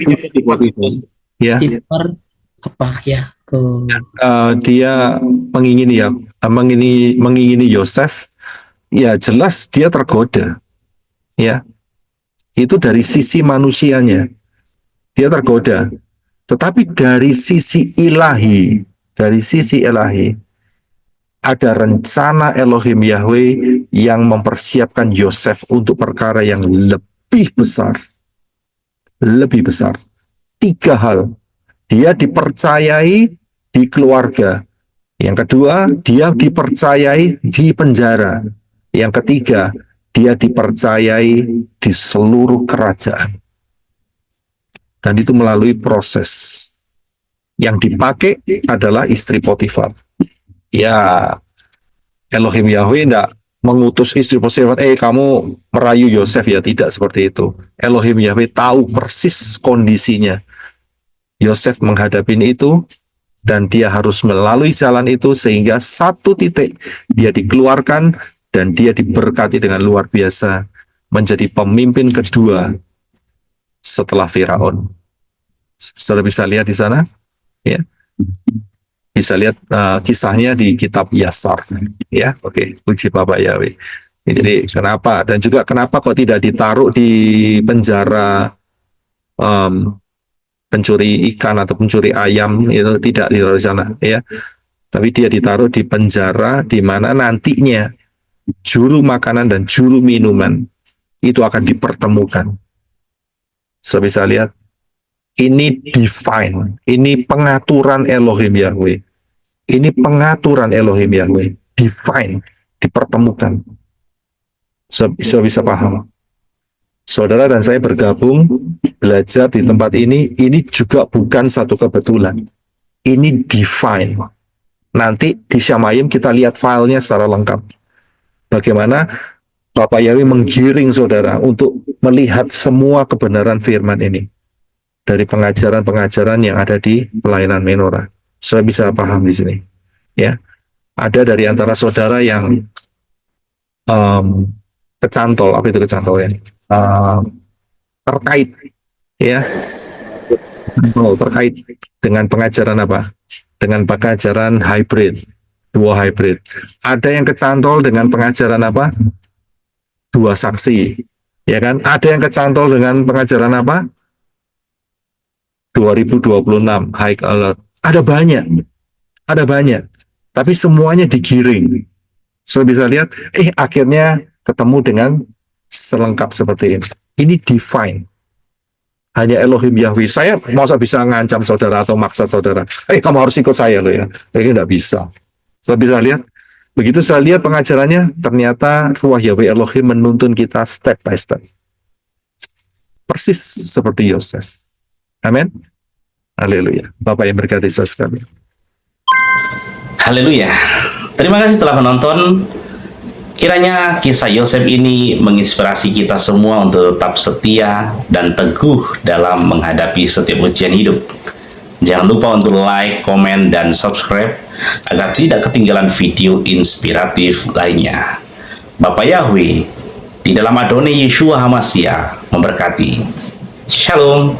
Ya, Potifar apa ya ke dia mengingini Yosef. Ya jelas dia tergoda. Ya, itu dari sisi manusianya dia tergoda. Tetapi dari sisi ilahi, ada rencana Elohim Yahweh yang mempersiapkan Yosef untuk perkara yang lebih besar. Lebih besar. 3 hal. Dia dipercayai di keluarga. Yang kedua, dia dipercayai di penjara. Yang ketiga, dia dipercayai di seluruh kerajaan. Dan itu melalui proses. Yang dipakai adalah istri Potifar. Ya, Elohim Yahweh tidak mengutus istri Potifar, kamu merayu Yosef, ya tidak seperti itu. Elohim Yahweh tahu persis kondisinya. Yosef menghadapi itu, dan dia harus melalui jalan itu, sehingga satu titik dia dikeluarkan, dan dia diberkati dengan luar biasa, menjadi pemimpin kedua setelah Firaun. Saudara bisa lihat di sana, ya. Bisa lihat kisahnya di kitab Yasar, ya. Oke, puji Bapak Yahweh. Jadi kenapa, dan juga kenapa kok tidak ditaruh di penjara pencuri ikan atau pencuri ayam, itu tidak ditaruh di sana, ya. Tapi dia ditaruh di penjara di mana nantinya juru makanan dan juru minuman itu akan dipertemukan. So bisa lihat, ini divine, ini pengaturan Elohim Yahweh. Ini pengaturan Elohim Yahweh, divine, dipertemukan. So bisa paham. Saudara dan saya bergabung, belajar di tempat ini juga bukan satu kebetulan. Ini divine. Nanti di Syamayim kita lihat filenya secara lengkap. Bagaimana Bapak Yahweh menggiring saudara untuk melihat semua kebenaran firman ini. Dari pengajaran-pengajaran yang ada di pelayanan menorah. Saya bisa paham di sini. Ya, ada dari antara saudara yang kecantol, apa itu kecantol ya? Terkait, ya, terkait dengan pengajaran apa? Dengan pengajaran hybrid, dua hybrid. Ada yang kecantol dengan pengajaran apa? Dua saksi, ya kan? Ada yang kecantol dengan pengajaran apa? 2026 high alert. Ada banyak, tapi semuanya digiring. So bisa lihat, akhirnya ketemu dengan selengkap seperti ini. Ini divine. Hanya Elohim Yahweh. Saya masa bisa ngancam saudara atau maksa saudara, kamu harus ikut saya loh ya. Ini tidak bisa. So bisa lihat, begitu saya lihat pengajarannya, ternyata Ruah Yahweh Elohim menuntun kita step by step. Persis seperti Yosef. Amin. Haleluya. Bapak yang berkati saudara sekalian. Haleluya. Terima kasih telah menonton. Kiranya kisah Yosef ini menginspirasi kita semua untuk tetap setia dan teguh dalam menghadapi setiap ujian hidup. Jangan lupa untuk like, komen, dan subscribe agar tidak ketinggalan video inspiratif lainnya. Bapak Yahweh di dalam Adonai Yeshua HaMashiach memberkati. Shalom.